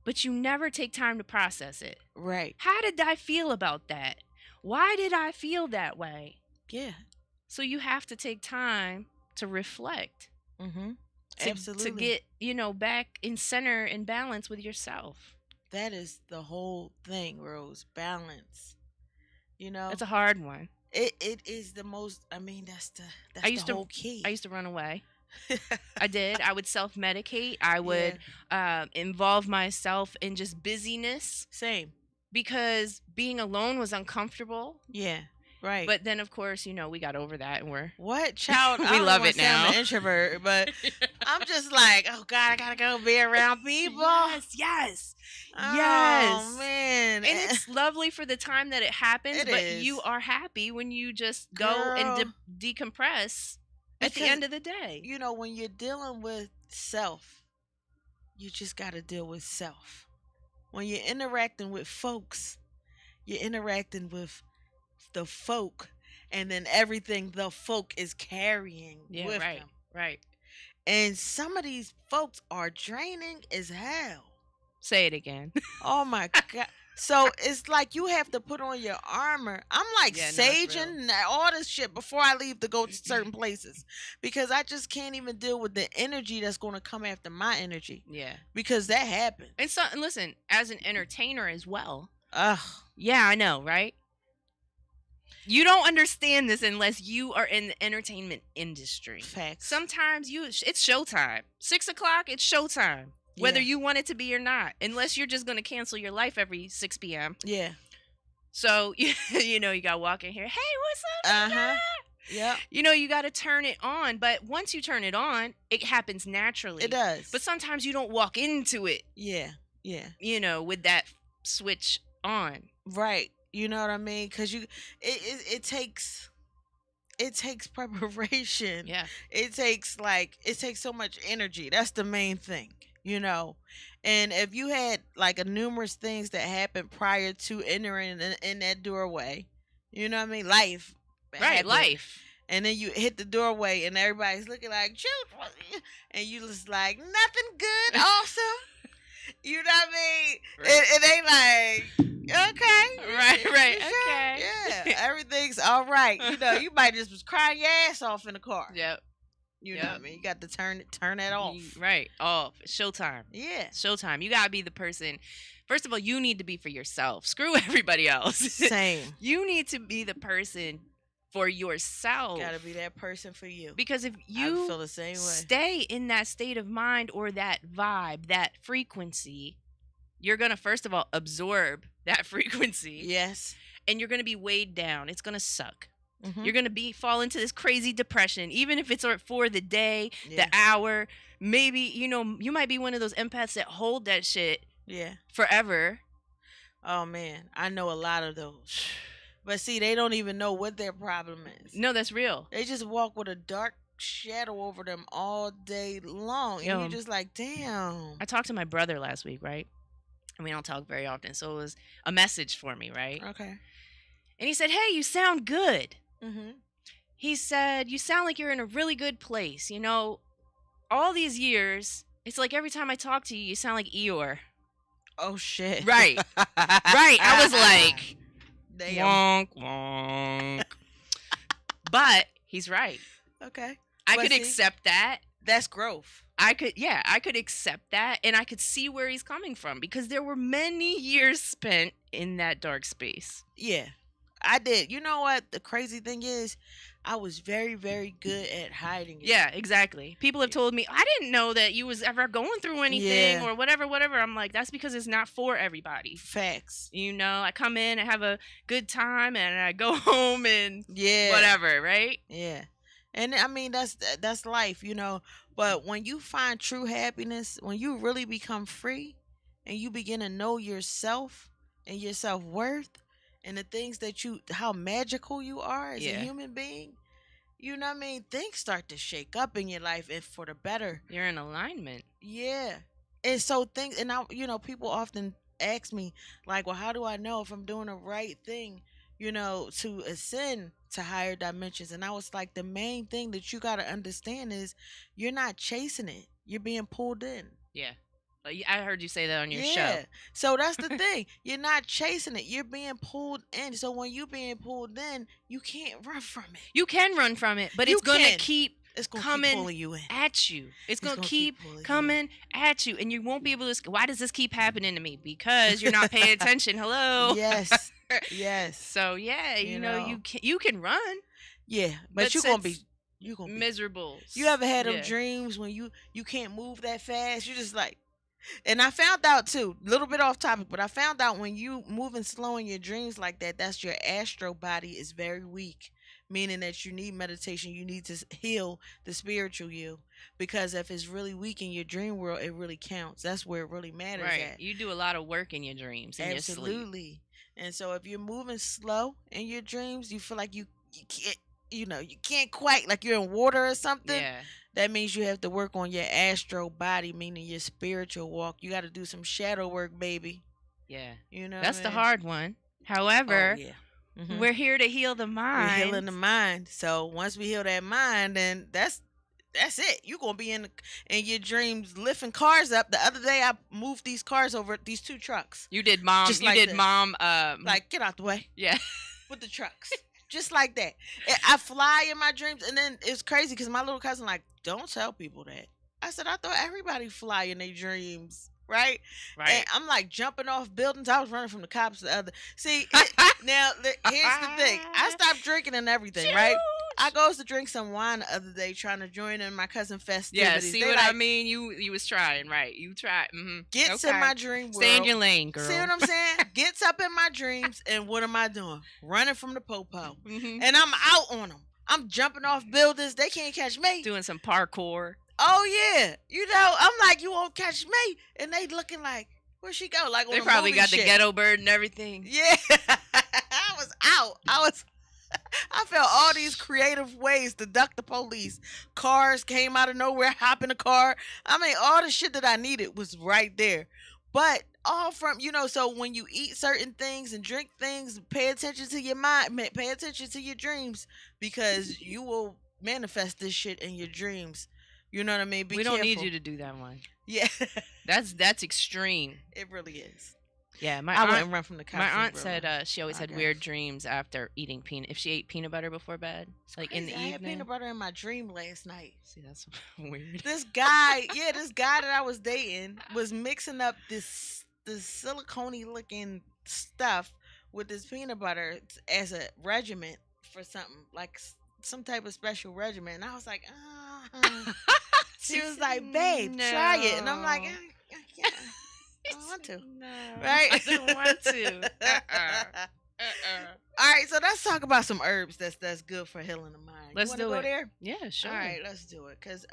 [SPEAKER 2] But you never take time to process it.
[SPEAKER 3] Right.
[SPEAKER 2] How did I feel about that? Why did I feel that way?
[SPEAKER 3] Yeah.
[SPEAKER 2] So you have to take time to reflect,
[SPEAKER 3] Mm-hmm.
[SPEAKER 2] to
[SPEAKER 3] Absolutely.
[SPEAKER 2] get, back in center and balance with yourself.
[SPEAKER 3] That is the whole thing, Rose. Balance.
[SPEAKER 2] It's a hard one.
[SPEAKER 3] It is the most. I mean, that's the whole key.
[SPEAKER 2] I used to run away. I did. I would self-medicate. I would involve myself in just busyness
[SPEAKER 3] Same.
[SPEAKER 2] because being alone was uncomfortable.
[SPEAKER 3] Yeah. Right.
[SPEAKER 2] But then, of course, we got over that, and we're
[SPEAKER 3] what, child?
[SPEAKER 2] We
[SPEAKER 3] I don't
[SPEAKER 2] love
[SPEAKER 3] wanna
[SPEAKER 2] it
[SPEAKER 3] say I'm
[SPEAKER 2] now.
[SPEAKER 3] an introvert, but I'm just like, oh God, I gotta go be around people.
[SPEAKER 2] yes.
[SPEAKER 3] Oh
[SPEAKER 2] Yes.
[SPEAKER 3] man.
[SPEAKER 2] And it's lovely for the time that it happens,
[SPEAKER 3] It
[SPEAKER 2] but
[SPEAKER 3] is.
[SPEAKER 2] you are happy when you just go and
[SPEAKER 3] Girl.
[SPEAKER 2] decompress at the
[SPEAKER 3] Because,
[SPEAKER 2] end of the day.
[SPEAKER 3] when you're dealing with self, you just gotta deal with self. When you're interacting with folks, you're interacting with the folk, and then everything the folk is carrying
[SPEAKER 2] Yeah,
[SPEAKER 3] with
[SPEAKER 2] right,
[SPEAKER 3] them.
[SPEAKER 2] right.
[SPEAKER 3] And some of these folks are draining as hell.
[SPEAKER 2] Say it again.
[SPEAKER 3] Oh my God. So it's like you have to put on your armor. I'm like
[SPEAKER 2] Yeah, no, it's real.
[SPEAKER 3] saging all this shit before I leave to go to certain places because I just can't even deal with the energy that's going to come after my energy
[SPEAKER 2] Yeah.
[SPEAKER 3] because that happened.
[SPEAKER 2] And listen, as an entertainer as well.
[SPEAKER 3] Ugh.
[SPEAKER 2] Yeah, I know, right? You don't understand this unless you are in the entertainment industry.
[SPEAKER 3] Facts.
[SPEAKER 2] Sometimes it's showtime. 6:00, it's showtime. Whether
[SPEAKER 3] Yeah.
[SPEAKER 2] you want it to be or not, unless you're just going to cancel your life every 6 p.m.
[SPEAKER 3] Yeah.
[SPEAKER 2] So, you got to walk in here. Hey, what's up?
[SPEAKER 3] Uh-huh. Yeah.
[SPEAKER 2] You got to turn it on. But once you turn it on, it happens naturally.
[SPEAKER 3] It does.
[SPEAKER 2] But sometimes you don't walk into it,
[SPEAKER 3] yeah. Yeah.
[SPEAKER 2] with that switch on.
[SPEAKER 3] Right. You know what I mean? Because it takes preparation.
[SPEAKER 2] Yeah.
[SPEAKER 3] It takes so much energy. That's the main thing. And if you had like a numerous things that happened prior to entering in that doorway, you know what I mean? Life.
[SPEAKER 2] Right,
[SPEAKER 3] happened.
[SPEAKER 2] life.
[SPEAKER 3] And then you hit the doorway and everybody's looking like, shoot, and you just like, nothing good, awesome. You know what I mean?
[SPEAKER 2] Right.
[SPEAKER 3] And they like, okay.
[SPEAKER 2] Right,
[SPEAKER 3] Sure,
[SPEAKER 2] okay.
[SPEAKER 3] Yeah, everything's all right. You might just was crying your ass off in the car.
[SPEAKER 2] Yep.
[SPEAKER 3] You know what I mean? You got to turn that off.
[SPEAKER 2] Right, off. It's showtime.
[SPEAKER 3] Yeah.
[SPEAKER 2] It's showtime. You got to be the person. First of all, you need to be for yourself. Screw everybody else.
[SPEAKER 3] Same.
[SPEAKER 2] You need to be the person for yourself.
[SPEAKER 3] Got to be that person for you.
[SPEAKER 2] Because if
[SPEAKER 3] I
[SPEAKER 2] you
[SPEAKER 3] feel the same way.
[SPEAKER 2] stay in that state of mind or that vibe, that frequency, you're going to, first of all, absorb that frequency.
[SPEAKER 3] Yes.
[SPEAKER 2] And you're going to be weighed down. It's going to suck.
[SPEAKER 3] Mhm.
[SPEAKER 2] You're going to fall into this crazy depression, even if it's for the day,
[SPEAKER 3] Yeah.
[SPEAKER 2] the hour. Maybe, you might be one of those empaths that hold that shit
[SPEAKER 3] Yeah.
[SPEAKER 2] forever.
[SPEAKER 3] Oh man, I know a lot of those. But see, they don't even know what their problem is.
[SPEAKER 2] No, that's real.
[SPEAKER 3] They just walk with a dark shadow over them all day long, and
[SPEAKER 2] Yo,
[SPEAKER 3] you're just like, damn.
[SPEAKER 2] I talked to my brother last week, right? And we don't talk very often, so it was a message for me, right?
[SPEAKER 3] Okay.
[SPEAKER 2] And he said, "Hey, you sound good."
[SPEAKER 3] Mhm.
[SPEAKER 2] He said, "You sound like you're in a really good place. You know, all these years, it's like every time I talk to you, you sound like Eeyore."
[SPEAKER 3] Oh shit.
[SPEAKER 2] Right. Right. I was like,
[SPEAKER 3] damn.
[SPEAKER 2] wonk, wonk. But he's right.
[SPEAKER 3] Okay.
[SPEAKER 2] I
[SPEAKER 3] But
[SPEAKER 2] could
[SPEAKER 3] see,
[SPEAKER 2] accept that.
[SPEAKER 3] That's growth.
[SPEAKER 2] I could accept that, and I could see where he's coming from because there were many years spent in that dark space.
[SPEAKER 3] Yeah, I did. You know what? The crazy thing is, I was very, very good at hiding it.
[SPEAKER 2] Yeah, exactly. People have told me, I didn't know that you was ever going through anything
[SPEAKER 3] Yeah.
[SPEAKER 2] or whatever. I'm like, that's because it's not for everybody.
[SPEAKER 3] Facts.
[SPEAKER 2] You know, I come in and have a good time and I go home and
[SPEAKER 3] Yeah.
[SPEAKER 2] whatever, right?
[SPEAKER 3] Yeah. And I mean that's life, you know. But when you find true happiness, when you really become free and you begin to know yourself and your self-worth and the things that how magical you are as a
[SPEAKER 2] Yeah.
[SPEAKER 3] human being, you know what I mean? Things start to shake up in your life and for the better.
[SPEAKER 2] You're in alignment.
[SPEAKER 3] Yeah. And so things, and I, people often ask me, like, well, how do I know if I'm doing the right thing, to ascend to higher dimensions? And I was like, the main thing that you got to understand is you're not chasing it, you're being pulled in.
[SPEAKER 2] Yeah. Like, I heard you say that on your
[SPEAKER 3] Yeah.
[SPEAKER 2] show.
[SPEAKER 3] So that's the thing. You're not chasing it, you're being pulled in. So when you're being pulled in, you can't run from it.
[SPEAKER 2] You can run from it, but
[SPEAKER 3] You
[SPEAKER 2] it's going to
[SPEAKER 3] can.
[SPEAKER 2] keep
[SPEAKER 3] It's going to
[SPEAKER 2] coming
[SPEAKER 3] keep pulling you in.
[SPEAKER 2] at you. It's going to
[SPEAKER 3] gonna
[SPEAKER 2] keep
[SPEAKER 3] keep pulling you in.
[SPEAKER 2] coming at you, and you won't be able to. Why does this keep happening to me? Because you're not paying attention. Hello.
[SPEAKER 3] Yes. Yes.
[SPEAKER 2] So yeah, you know,
[SPEAKER 3] know.
[SPEAKER 2] you can run.
[SPEAKER 3] Yeah, but you're gonna be
[SPEAKER 2] miserable.
[SPEAKER 3] You ever had them
[SPEAKER 2] Yeah.
[SPEAKER 3] dreams when you can't move that fast? You just like, and I found out too, a little bit off topic, but I found out when you moving slow in your dreams like that, that's your astro body is very weak, meaning that you need meditation. You need to heal the spiritual you, because if it's really weak in your dream world, it really counts. That's where it really matters
[SPEAKER 2] Right.
[SPEAKER 3] at.
[SPEAKER 2] You do a lot of work in your dreams. In your sleep.
[SPEAKER 3] Absolutely. And so if you're moving slow in your dreams, you feel like you can't, you can't quite, like you're in water or something.
[SPEAKER 2] Yeah.
[SPEAKER 3] That means you have to work on your astro body, meaning your spiritual walk. You got to do some shadow work, baby.
[SPEAKER 2] Yeah.
[SPEAKER 3] You know,
[SPEAKER 2] That's
[SPEAKER 3] what
[SPEAKER 2] the
[SPEAKER 3] I mean?
[SPEAKER 2] hard one. However,
[SPEAKER 3] Oh, yeah. Mhm.
[SPEAKER 2] we're here to heal the mind.
[SPEAKER 3] We're healing the mind. So once we heal that mind, then that's it. You're gonna be in your dreams lifting cars up. The other day I moved these cars over, these two trucks.
[SPEAKER 2] You did mom.
[SPEAKER 3] Just
[SPEAKER 2] You
[SPEAKER 3] like
[SPEAKER 2] did
[SPEAKER 3] this.
[SPEAKER 2] mom.
[SPEAKER 3] Like, get out the way
[SPEAKER 2] Yeah.
[SPEAKER 3] with the trucks. Just like that. I fly in my dreams, and then it's crazy because my little cousin like, don't tell people that. I said, I thought everybody fly in their dreams, right?
[SPEAKER 2] Right.
[SPEAKER 3] And I'm like jumping off buildings. I was running from the cops to the other. See, now here's the thing. I stopped drinking and everything, right? I goes to drink some wine the other day, trying to join in my cousin festivities.
[SPEAKER 2] Yeah. See
[SPEAKER 3] They
[SPEAKER 2] what
[SPEAKER 3] like,
[SPEAKER 2] I mean? You was trying, right? You tried. Mm-hmm.
[SPEAKER 3] Gets in my dream world.
[SPEAKER 2] Stay in your lane, girl.
[SPEAKER 3] See what I'm saying? Gets up in my dreams, and what am I doing? Running from the popo.
[SPEAKER 2] Mm-hmm.
[SPEAKER 3] And I'm out on them. I'm jumping off buildings. They can't catch me.
[SPEAKER 2] Doing some parkour.
[SPEAKER 3] Oh yeah, I'm like, you won't catch me, and they looking like, where'd she go? Like on
[SPEAKER 2] They
[SPEAKER 3] a
[SPEAKER 2] probably
[SPEAKER 3] movie
[SPEAKER 2] got
[SPEAKER 3] shit.
[SPEAKER 2] the ghetto bird and everything.
[SPEAKER 3] Yeah, I was out. I felt all these creative ways to duck the police. Cars came out of nowhere, hop in the car. I mean, all the shit that I needed was right there. But all from, so when you eat certain things and drink things, pay attention to your mind, pay attention to your dreams, because you will manifest this shit in your dreams. You know what I mean? Be
[SPEAKER 2] We don't need
[SPEAKER 3] careful.
[SPEAKER 2] you to do that one.
[SPEAKER 3] Yeah.
[SPEAKER 2] That's extreme.
[SPEAKER 3] It really is.
[SPEAKER 2] Yeah,
[SPEAKER 3] I wouldn't run from the cops.
[SPEAKER 2] my aunt
[SPEAKER 3] bro.
[SPEAKER 2] said she always
[SPEAKER 3] I
[SPEAKER 2] had
[SPEAKER 3] guess.
[SPEAKER 2] weird dreams after eating peanut. If she ate peanut butter before bed, it's like in the
[SPEAKER 3] Crazy. I had
[SPEAKER 2] evening.
[SPEAKER 3] peanut butter in my dream last night.
[SPEAKER 2] See, that's weird.
[SPEAKER 3] This guy that I was dating was mixing up this silicone looking stuff with this peanut butter as a regiment for something, like some type of special regimen. And I was like, she was like, babe, try it. And I'm like, I can't. I don't want to.
[SPEAKER 2] No,
[SPEAKER 3] Right?
[SPEAKER 2] I don't want to.
[SPEAKER 3] All right, so let's talk about some herbs that's good for healing the mind.
[SPEAKER 2] Let's
[SPEAKER 3] you wanna
[SPEAKER 2] do
[SPEAKER 3] go
[SPEAKER 2] it.
[SPEAKER 3] there?
[SPEAKER 2] Yeah, sure.
[SPEAKER 3] All right, let's do it. Cause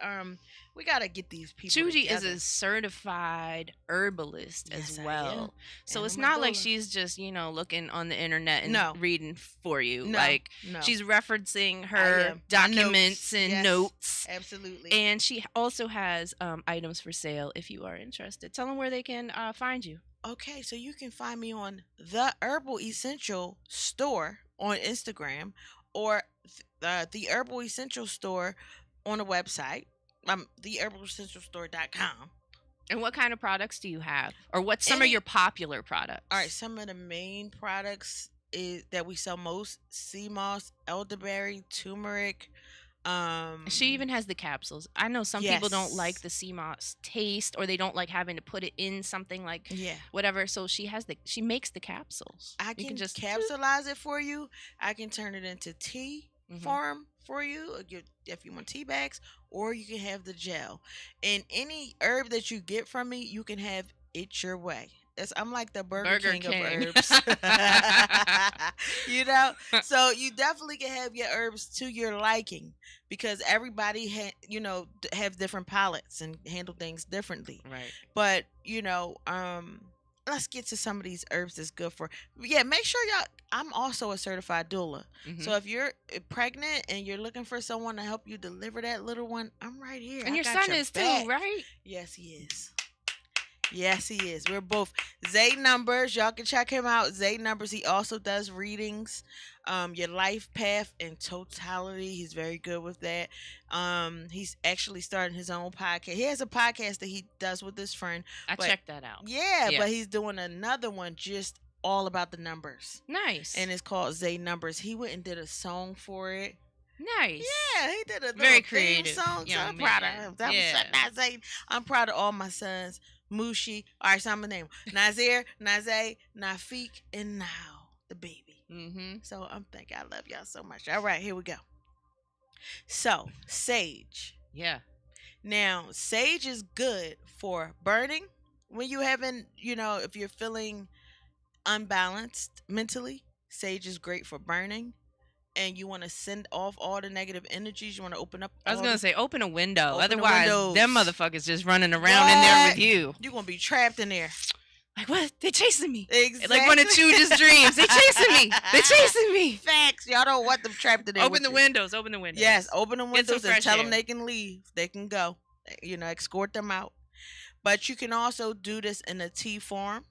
[SPEAKER 3] we gotta get these people
[SPEAKER 2] Chuji is
[SPEAKER 3] together.
[SPEAKER 2] a certified herbalist
[SPEAKER 3] Yes,
[SPEAKER 2] as
[SPEAKER 3] I am.
[SPEAKER 2] well. So
[SPEAKER 3] And
[SPEAKER 2] it's
[SPEAKER 3] I'm a
[SPEAKER 2] not like
[SPEAKER 3] doula.
[SPEAKER 2] she's just, looking on the internet and
[SPEAKER 3] No.
[SPEAKER 2] reading for you.
[SPEAKER 3] No,
[SPEAKER 2] Like
[SPEAKER 3] no.
[SPEAKER 2] she's referencing
[SPEAKER 3] I
[SPEAKER 2] her
[SPEAKER 3] am. My
[SPEAKER 2] documents
[SPEAKER 3] notes.
[SPEAKER 2] and
[SPEAKER 3] Yes,
[SPEAKER 2] notes.
[SPEAKER 3] Absolutely.
[SPEAKER 2] And she also has items for sale if you are interested. Tell them where they can find you.
[SPEAKER 3] Okay, so you can find me on the Herbal Essential Store on Instagram or the Herbal Essential Store on the website. TheHerbalEssentialStore.com.
[SPEAKER 2] And what kind of products do you have? Or what's some of
[SPEAKER 3] Any-
[SPEAKER 2] your popular products?
[SPEAKER 3] All right, some of the main products is that we sell most: sea moss, elderberry, turmeric.
[SPEAKER 2] She even has the capsules. I know some people don't like
[SPEAKER 3] Yes.
[SPEAKER 2] the sea moss taste, or they don't like having to put it in something like
[SPEAKER 3] Yeah.
[SPEAKER 2] whatever. So she makes the capsules.
[SPEAKER 3] I
[SPEAKER 2] You
[SPEAKER 3] can
[SPEAKER 2] just
[SPEAKER 3] capsulize it for you. I can turn it into tea
[SPEAKER 2] Mhm.
[SPEAKER 3] form for you if you want tea bags, or you can have the gel. And any herb that you get from me, you can have it your way. I'm like the Burger King of herbs. You know? So you definitely can have your herbs to your liking because everybody have different palates and handle things differently.
[SPEAKER 2] Right.
[SPEAKER 3] But let's get to some of these herbs that's good for. Yeah, make sure y'all. I'm also a certified doula, so if you're pregnant and you're looking for someone to help you deliver that little one, I'm right here.
[SPEAKER 2] And
[SPEAKER 3] I
[SPEAKER 2] your
[SPEAKER 3] got
[SPEAKER 2] son is
[SPEAKER 3] back.
[SPEAKER 2] too, right?
[SPEAKER 3] Yes, he is. Yes, he is. We're both Zay Numbers. Y'all can check him out. Zay Numbers. He also does readings, your life path in totality. He's very good with that. He's actually starting his own podcast. He has a podcast that he does with his friend.
[SPEAKER 2] I checked that out.
[SPEAKER 3] Yeah,
[SPEAKER 2] Yeah.
[SPEAKER 3] but he's doing another one just all about the numbers.
[SPEAKER 2] Nice.
[SPEAKER 3] And it's called Zay Numbers. He went and did a song for it.
[SPEAKER 2] Nice.
[SPEAKER 3] Yeah, he did a
[SPEAKER 2] Very
[SPEAKER 3] little
[SPEAKER 2] creative
[SPEAKER 3] theme song. So
[SPEAKER 2] young
[SPEAKER 3] I'm proud of
[SPEAKER 2] man.
[SPEAKER 3] him. That
[SPEAKER 2] Yeah.
[SPEAKER 3] was not Zay. I'm proud of all my sons. Mushi. All right, so I'm gonna name him. Nazir, Nazay, Nafik, and now the baby.
[SPEAKER 2] Mm-hmm.
[SPEAKER 3] So I'm thinking I love y'all so much. All right, here we go. So sage.
[SPEAKER 2] Yeah.
[SPEAKER 3] Now, sage is good for burning when you haven't, if you're feeling unbalanced mentally. Sage is great for burning. And you want to send off all the negative energies. You want to open up.
[SPEAKER 2] I was gonna say open a window.
[SPEAKER 3] Open the
[SPEAKER 2] Otherwise,
[SPEAKER 3] windows.
[SPEAKER 2] them motherfuckers just running around in there with you.
[SPEAKER 3] You're gonna be trapped in there.
[SPEAKER 2] Like what? They chasing me.
[SPEAKER 3] Exactly.
[SPEAKER 2] Like one of Chuja's dreams. They chasing me. They chasing me.
[SPEAKER 3] Facts. Y'all don't want them trapped in there.
[SPEAKER 2] Open the windows. Open the windows.
[SPEAKER 3] Yes, open the
[SPEAKER 2] Get some
[SPEAKER 3] windows and
[SPEAKER 2] fresh
[SPEAKER 3] tell
[SPEAKER 2] air.
[SPEAKER 3] them they can leave. They can go. Escort them out. But you can also do this in a tea form,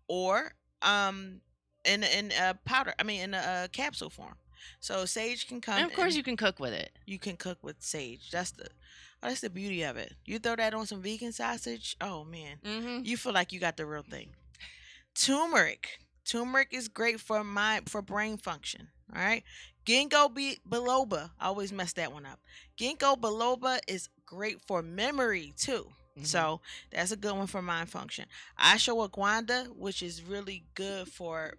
[SPEAKER 3] or in a powder. I mean, in a capsule form. So sage can come.
[SPEAKER 2] And of course, you can cook with it.
[SPEAKER 3] You can cook with sage. That's the beauty of it. You throw that on some vegan sausage. Oh man,
[SPEAKER 2] Mm-hmm.
[SPEAKER 3] you feel like you got the real thing. Turmeric. Turmeric is great for brain function. All right. Ginkgo biloba. I always mess that one up. Ginkgo biloba is great for memory too.
[SPEAKER 2] Mhm.
[SPEAKER 3] So that's a good one for mind function. Ashwagandha, which is really good for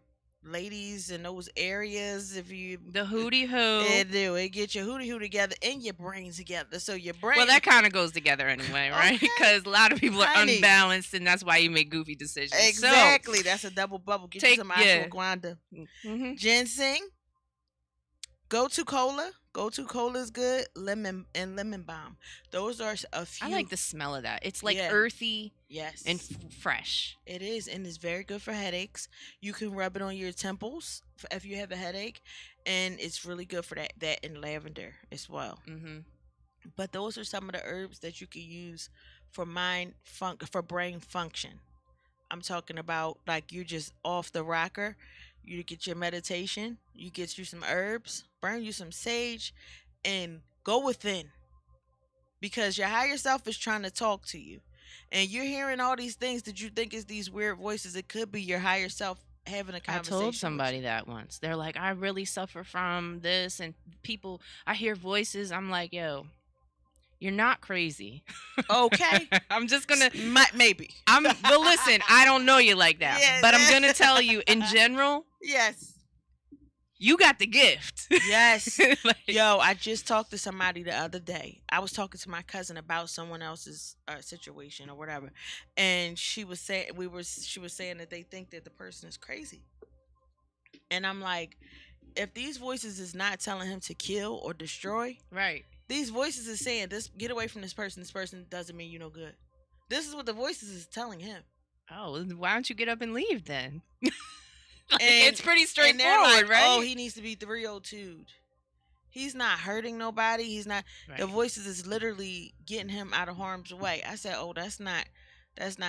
[SPEAKER 3] ladies in those areas. If you
[SPEAKER 2] The hootie hoo.
[SPEAKER 3] it get your hootie hoo together and your brain together. So your brain.
[SPEAKER 2] Well, that kind of goes together anyway, right?
[SPEAKER 3] Okay.
[SPEAKER 2] Because a lot of people are
[SPEAKER 3] Honey.
[SPEAKER 2] unbalanced, and that's why you make goofy decisions.
[SPEAKER 3] Exactly. That's a double bubble. Get you
[SPEAKER 2] take-
[SPEAKER 3] some
[SPEAKER 2] yeah.
[SPEAKER 3] ashwagandha.
[SPEAKER 2] So, mhm.
[SPEAKER 3] Ginseng. Go to cola. Go to cola is good. Lemon and lemon balm. Those are a few.
[SPEAKER 2] I like the smell of that. It's like
[SPEAKER 3] Yeah.
[SPEAKER 2] earthy
[SPEAKER 3] Yes.
[SPEAKER 2] and fresh.
[SPEAKER 3] It is, and it's very good for headaches. You can rub it on your temples if you have a headache, and it's really good for that and lavender as well.
[SPEAKER 2] Mm-hmm.
[SPEAKER 3] But those are some of the herbs that you can use for for brain function. I'm talking about like you're just off the rocker. You get your meditation. You get you some herbs. Burn you some sage, and go within. Because your higher self is trying to talk to you, and you're hearing all these things that you think is these weird voices. It could be your higher self having a
[SPEAKER 2] I
[SPEAKER 3] conversation.
[SPEAKER 2] told
[SPEAKER 3] with
[SPEAKER 2] somebody
[SPEAKER 3] you.
[SPEAKER 2] that once. They're like, I really suffer from this, and people, I hear voices. I'm like, yo, you're not crazy.
[SPEAKER 3] Okay.
[SPEAKER 2] I'm just gonna.
[SPEAKER 3] Maybe.
[SPEAKER 2] Well, listen, I don't know you like that,
[SPEAKER 3] Yeah,
[SPEAKER 2] but I'm gonna tell you in general,
[SPEAKER 3] Yes.
[SPEAKER 2] you got the gift.
[SPEAKER 3] Yes.
[SPEAKER 2] Like,
[SPEAKER 3] Yo, I just talked to somebody the other day. I was talking to my cousin about someone else's situation or whatever, and she was saying that they think that the person is crazy, and I'm like, if these voices is not telling him to kill or destroy,
[SPEAKER 2] Right.
[SPEAKER 3] these voices is saying, "This, get away from this person. This person doesn't mean you no good." This is what the voices is telling him.
[SPEAKER 2] Oh, then why don't you get up and leave then? Like,
[SPEAKER 3] And
[SPEAKER 2] it's pretty
[SPEAKER 3] and
[SPEAKER 2] straightforward,
[SPEAKER 3] they're like,
[SPEAKER 2] right?
[SPEAKER 3] "Oh, he needs to be 302'd. He's not hurting nobody. He's not."
[SPEAKER 2] Right.
[SPEAKER 3] The voices is literally getting him out of harm's way. I said, "Oh, that's not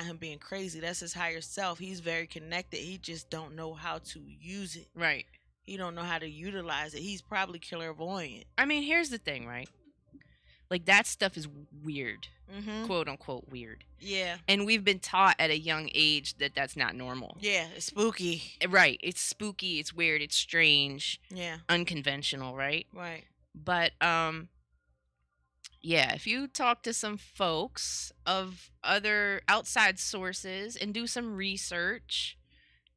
[SPEAKER 3] him being crazy. That's his higher self. He's very connected. He just don't know how to use it.
[SPEAKER 2] Right.
[SPEAKER 3] He don't know how to utilize it. He's probably clairvoyant."
[SPEAKER 2] I mean, here's the thing, right? Like, that stuff is weird,
[SPEAKER 3] Mm-hmm.
[SPEAKER 2] quote unquote weird.
[SPEAKER 3] Yeah.
[SPEAKER 2] And we've been taught at a young age that that's not normal.
[SPEAKER 3] Yeah. It's spooky.
[SPEAKER 2] Right. It's spooky, it's weird, it's strange,
[SPEAKER 3] Yeah.
[SPEAKER 2] unconventional, right?
[SPEAKER 3] Right.
[SPEAKER 2] But yeah, if you talk to some folks of other outside sources and do some research,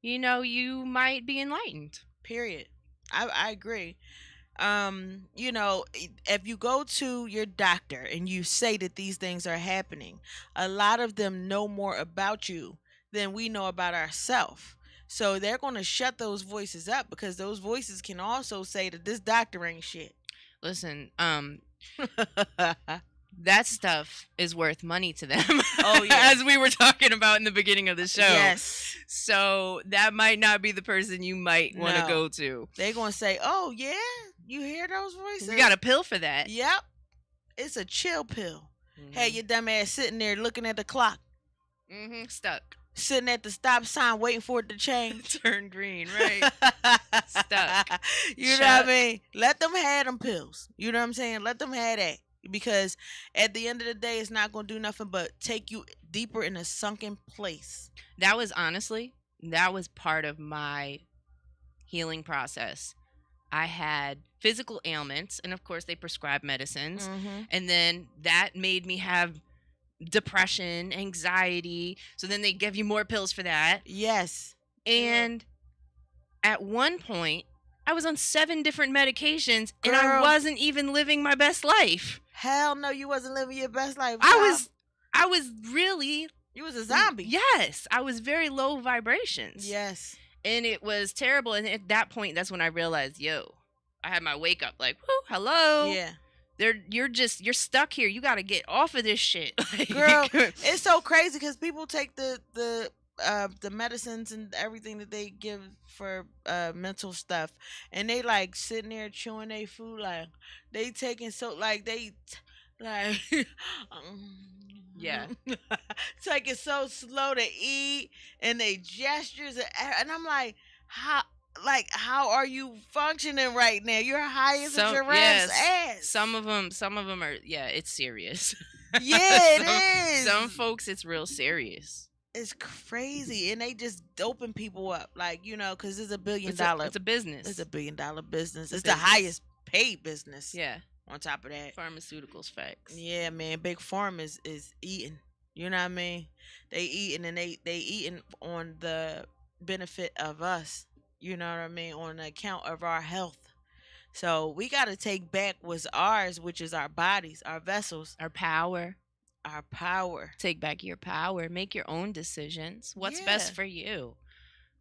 [SPEAKER 2] you know, you might be enlightened.
[SPEAKER 3] Period. I agree. You know, if you go to your doctor and you say that these things are happening, a lot of them know more about you than we know about ourselves. So they're going to shut those voices up, because those voices can also say that this doctor ain't shit.
[SPEAKER 2] Listen, that stuff is worth money to them.
[SPEAKER 3] Oh, yeah.
[SPEAKER 2] As we were talking about in the beginning of the show.
[SPEAKER 3] Yes.
[SPEAKER 2] So that might not be the person you might want to
[SPEAKER 3] No.
[SPEAKER 2] go to.
[SPEAKER 3] They're going to say, "Oh, yeah, you hear those voices?"
[SPEAKER 2] You got a pill for that.
[SPEAKER 3] Yep. It's a chill pill.
[SPEAKER 2] Mhm.
[SPEAKER 3] Hey, your dumb ass sitting there looking at the clock,
[SPEAKER 2] Stuck.
[SPEAKER 3] sitting at the stop sign waiting for it to change.
[SPEAKER 2] Turn green, right? Stuck.
[SPEAKER 3] You know what I mean? Let them have them pills. You know what I'm saying? Let them have that. Because at the end of the day, it's not going to do nothing but take you deeper in a sunken place.
[SPEAKER 2] That was part of my healing process. I had physical ailments, and of course they prescribed medicines.
[SPEAKER 3] Mm-hmm.
[SPEAKER 2] And then that made me have depression, anxiety. So then they give you more pills for that.
[SPEAKER 3] Yes.
[SPEAKER 2] And at one point, I was on 7 different medications, and I
[SPEAKER 3] Girl.
[SPEAKER 2] wasn't even living my best life.
[SPEAKER 3] Hell no, you wasn't living your best life.
[SPEAKER 2] I was really,
[SPEAKER 3] You was a zombie.
[SPEAKER 2] yes, I was very low vibrations.
[SPEAKER 3] Yes.
[SPEAKER 2] And it was terrible. And at that point, that's when I realized, yo, I had my wake up like, whoo, hello.
[SPEAKER 3] Yeah.
[SPEAKER 2] You're stuck here. You got to get off of this shit. Like,
[SPEAKER 3] Girl, it's so crazy because people take the medicines and everything that they give for mental stuff, and they like sitting there chewing their food, like they taking so like they like
[SPEAKER 2] Yeah.
[SPEAKER 3] taking so slow to eat, and they gestures, and I'm like, how are you functioning right now? You're high as a giraffe's ass.
[SPEAKER 2] Some of them are, yeah, it's serious.
[SPEAKER 3] Yeah, it is.
[SPEAKER 2] Some folks, it's real serious.
[SPEAKER 3] It's crazy, and they just doping people up, like, you know, because it's a $1 billion.
[SPEAKER 2] It's a business.
[SPEAKER 3] It's a $1 billion business. It's the
[SPEAKER 2] business.
[SPEAKER 3] highest paid business.
[SPEAKER 2] Yeah.
[SPEAKER 3] On top of that,
[SPEAKER 2] Pharmaceuticals facts.
[SPEAKER 3] yeah, man, big pharma is eating. You know what I mean? They eating, and they eating on the benefit of us. You know what I mean? On account of our health. So we got to take back what's ours, which is our bodies, our vessels,
[SPEAKER 2] Our power.
[SPEAKER 3] our power.
[SPEAKER 2] Take back your power. Make your own decisions. What's
[SPEAKER 3] Yeah.
[SPEAKER 2] best for you?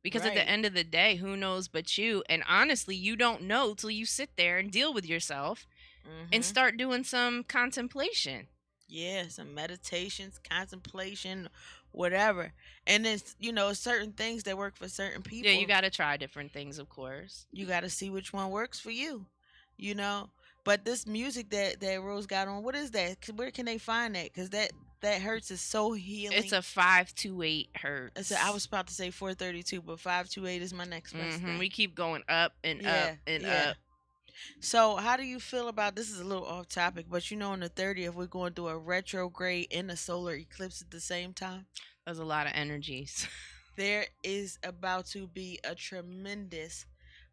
[SPEAKER 2] Because at
[SPEAKER 3] Right.
[SPEAKER 2] the end of the day, who knows but you? And honestly, you don't know till you sit there and deal with yourself and
[SPEAKER 3] Mhm.
[SPEAKER 2] start doing some contemplation.
[SPEAKER 3] Yeah, some meditations, contemplation, whatever. And then, you know, certain things that work for certain people.
[SPEAKER 2] Yeah, you got to try different things, of course.
[SPEAKER 3] You got to see which one works for you, you know. But this music that Rose got on, what is that? Where can they find that? Because that hurts is so healing.
[SPEAKER 2] It's a 528 hertz.
[SPEAKER 3] I was about to say 432, but 528 is my next best thing.
[SPEAKER 2] We keep going up and
[SPEAKER 3] Yeah,
[SPEAKER 2] up and
[SPEAKER 3] yeah.
[SPEAKER 2] up.
[SPEAKER 3] So how do you feel about, this is a little off topic, but you know, on the 30th, we're going through a retrograde and a solar eclipse at the same time.
[SPEAKER 2] There's a lot of energies.
[SPEAKER 3] There is about to be a tremendous.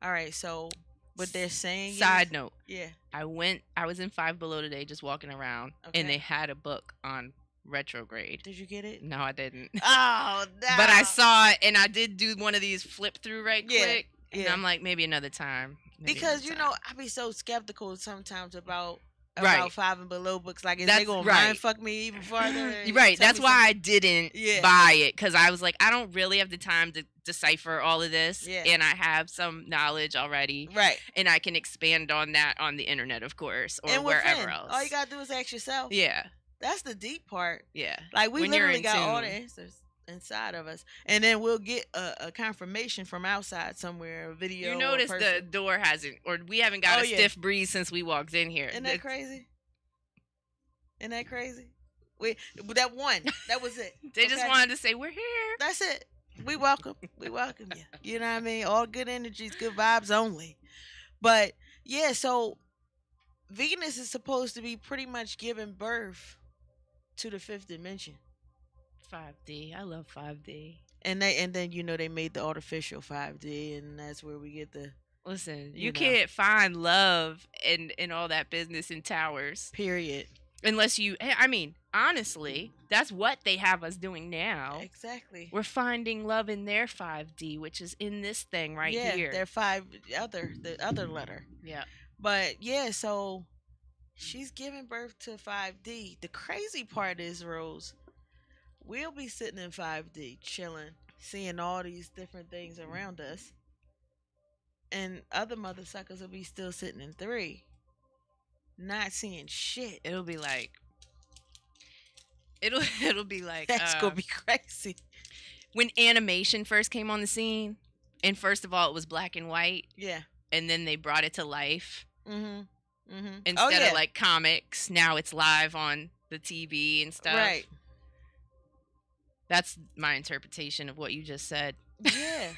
[SPEAKER 3] All right, so what they're saying.
[SPEAKER 2] Side note,
[SPEAKER 3] Yeah.
[SPEAKER 2] I was in Five Below today just walking around,
[SPEAKER 3] Okay.
[SPEAKER 2] and they had a book on retrograde.
[SPEAKER 3] Did you get it?
[SPEAKER 2] No, I didn't.
[SPEAKER 3] Oh, no.
[SPEAKER 2] But I saw it, and I did do one of these flip through right
[SPEAKER 3] Yeah,
[SPEAKER 2] quick. And
[SPEAKER 3] yeah.
[SPEAKER 2] I'm like, maybe another time. Maybe
[SPEAKER 3] Because,
[SPEAKER 2] another
[SPEAKER 3] you
[SPEAKER 2] time.
[SPEAKER 3] know, I be so skeptical sometimes about about 5 and below books. Like, is they
[SPEAKER 2] That's
[SPEAKER 3] gonna
[SPEAKER 2] right.
[SPEAKER 3] mind fuck me even farther?
[SPEAKER 2] Right.
[SPEAKER 3] Tell
[SPEAKER 2] That's
[SPEAKER 3] me
[SPEAKER 2] why
[SPEAKER 3] something?
[SPEAKER 2] I didn't
[SPEAKER 3] Yeah.
[SPEAKER 2] buy it, because I was like, I don't really have the time to decipher all of this,
[SPEAKER 3] Yeah.
[SPEAKER 2] and I have some knowledge already,
[SPEAKER 3] Right.
[SPEAKER 2] and I can expand on that on the internet, of course, or
[SPEAKER 3] And
[SPEAKER 2] wherever
[SPEAKER 3] within,
[SPEAKER 2] else.
[SPEAKER 3] all you gotta do is ask yourself.
[SPEAKER 2] Yeah.
[SPEAKER 3] That's the deep part.
[SPEAKER 2] Yeah.
[SPEAKER 3] Like, we
[SPEAKER 2] When you're
[SPEAKER 3] literally
[SPEAKER 2] in
[SPEAKER 3] got all the
[SPEAKER 2] tune.
[SPEAKER 3] answers inside of us, and then we'll get a confirmation from outside somewhere, a video.
[SPEAKER 2] You
[SPEAKER 3] or
[SPEAKER 2] notice the
[SPEAKER 3] person.
[SPEAKER 2] door hasn't, or we haven't got
[SPEAKER 3] Oh,
[SPEAKER 2] a
[SPEAKER 3] yeah.
[SPEAKER 2] stiff breeze since we walked in here.
[SPEAKER 3] Isn't that crazy? Isn't that crazy? That was it.
[SPEAKER 2] They just
[SPEAKER 3] Okay?
[SPEAKER 2] wanted to say, we're here.
[SPEAKER 3] That's it. We welcome you. You know what I mean? All good energies, good vibes only. But yeah, so Venus is supposed to be pretty much giving birth to the fifth dimension.
[SPEAKER 2] 5D. I love 5D.
[SPEAKER 3] And then they made the artificial 5D, and that's where we get the
[SPEAKER 2] Listen,
[SPEAKER 3] You
[SPEAKER 2] you
[SPEAKER 3] know.
[SPEAKER 2] can't find love and all that business in towers
[SPEAKER 3] period.
[SPEAKER 2] unless you. I mean, honestly, that's what they have us doing now.
[SPEAKER 3] Exactly.
[SPEAKER 2] We're finding love in their 5D, which is in this thing right here.
[SPEAKER 3] They're the other letter.
[SPEAKER 2] Yeah.
[SPEAKER 3] But yeah, so she's giving birth to 5D. The crazy part is, Rose, we'll be sitting in 5D, chilling, seeing all these different things around us. And other mother suckers will be still sitting in 3, not seeing shit.
[SPEAKER 2] It'll be like. It'll be like.
[SPEAKER 3] That's gonna be crazy.
[SPEAKER 2] When animation first came on the scene, and first of all, it was black and white,
[SPEAKER 3] Yeah.
[SPEAKER 2] and then they brought it to life.
[SPEAKER 3] Mm-hmm.
[SPEAKER 2] Instead of like comics, now it's live on the TV and stuff.
[SPEAKER 3] Right.
[SPEAKER 2] That's my interpretation of what you just said.
[SPEAKER 3] Yeah.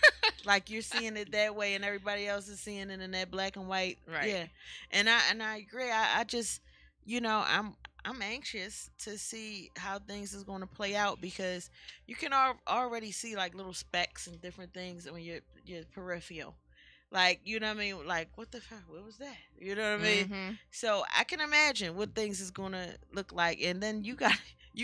[SPEAKER 3] Like, you're seeing it that way, and everybody else is seeing it in that black and white.
[SPEAKER 2] Right.
[SPEAKER 3] Yeah. And I agree. I just, I'm anxious to see how things is going to play out, because you can already see like little specks and different things on your peripheral. Like, you know what I mean? Like, what the fuck? What was that? You know what I mean?
[SPEAKER 2] Mm-hmm.
[SPEAKER 3] So I can imagine what things is going to look like. And then you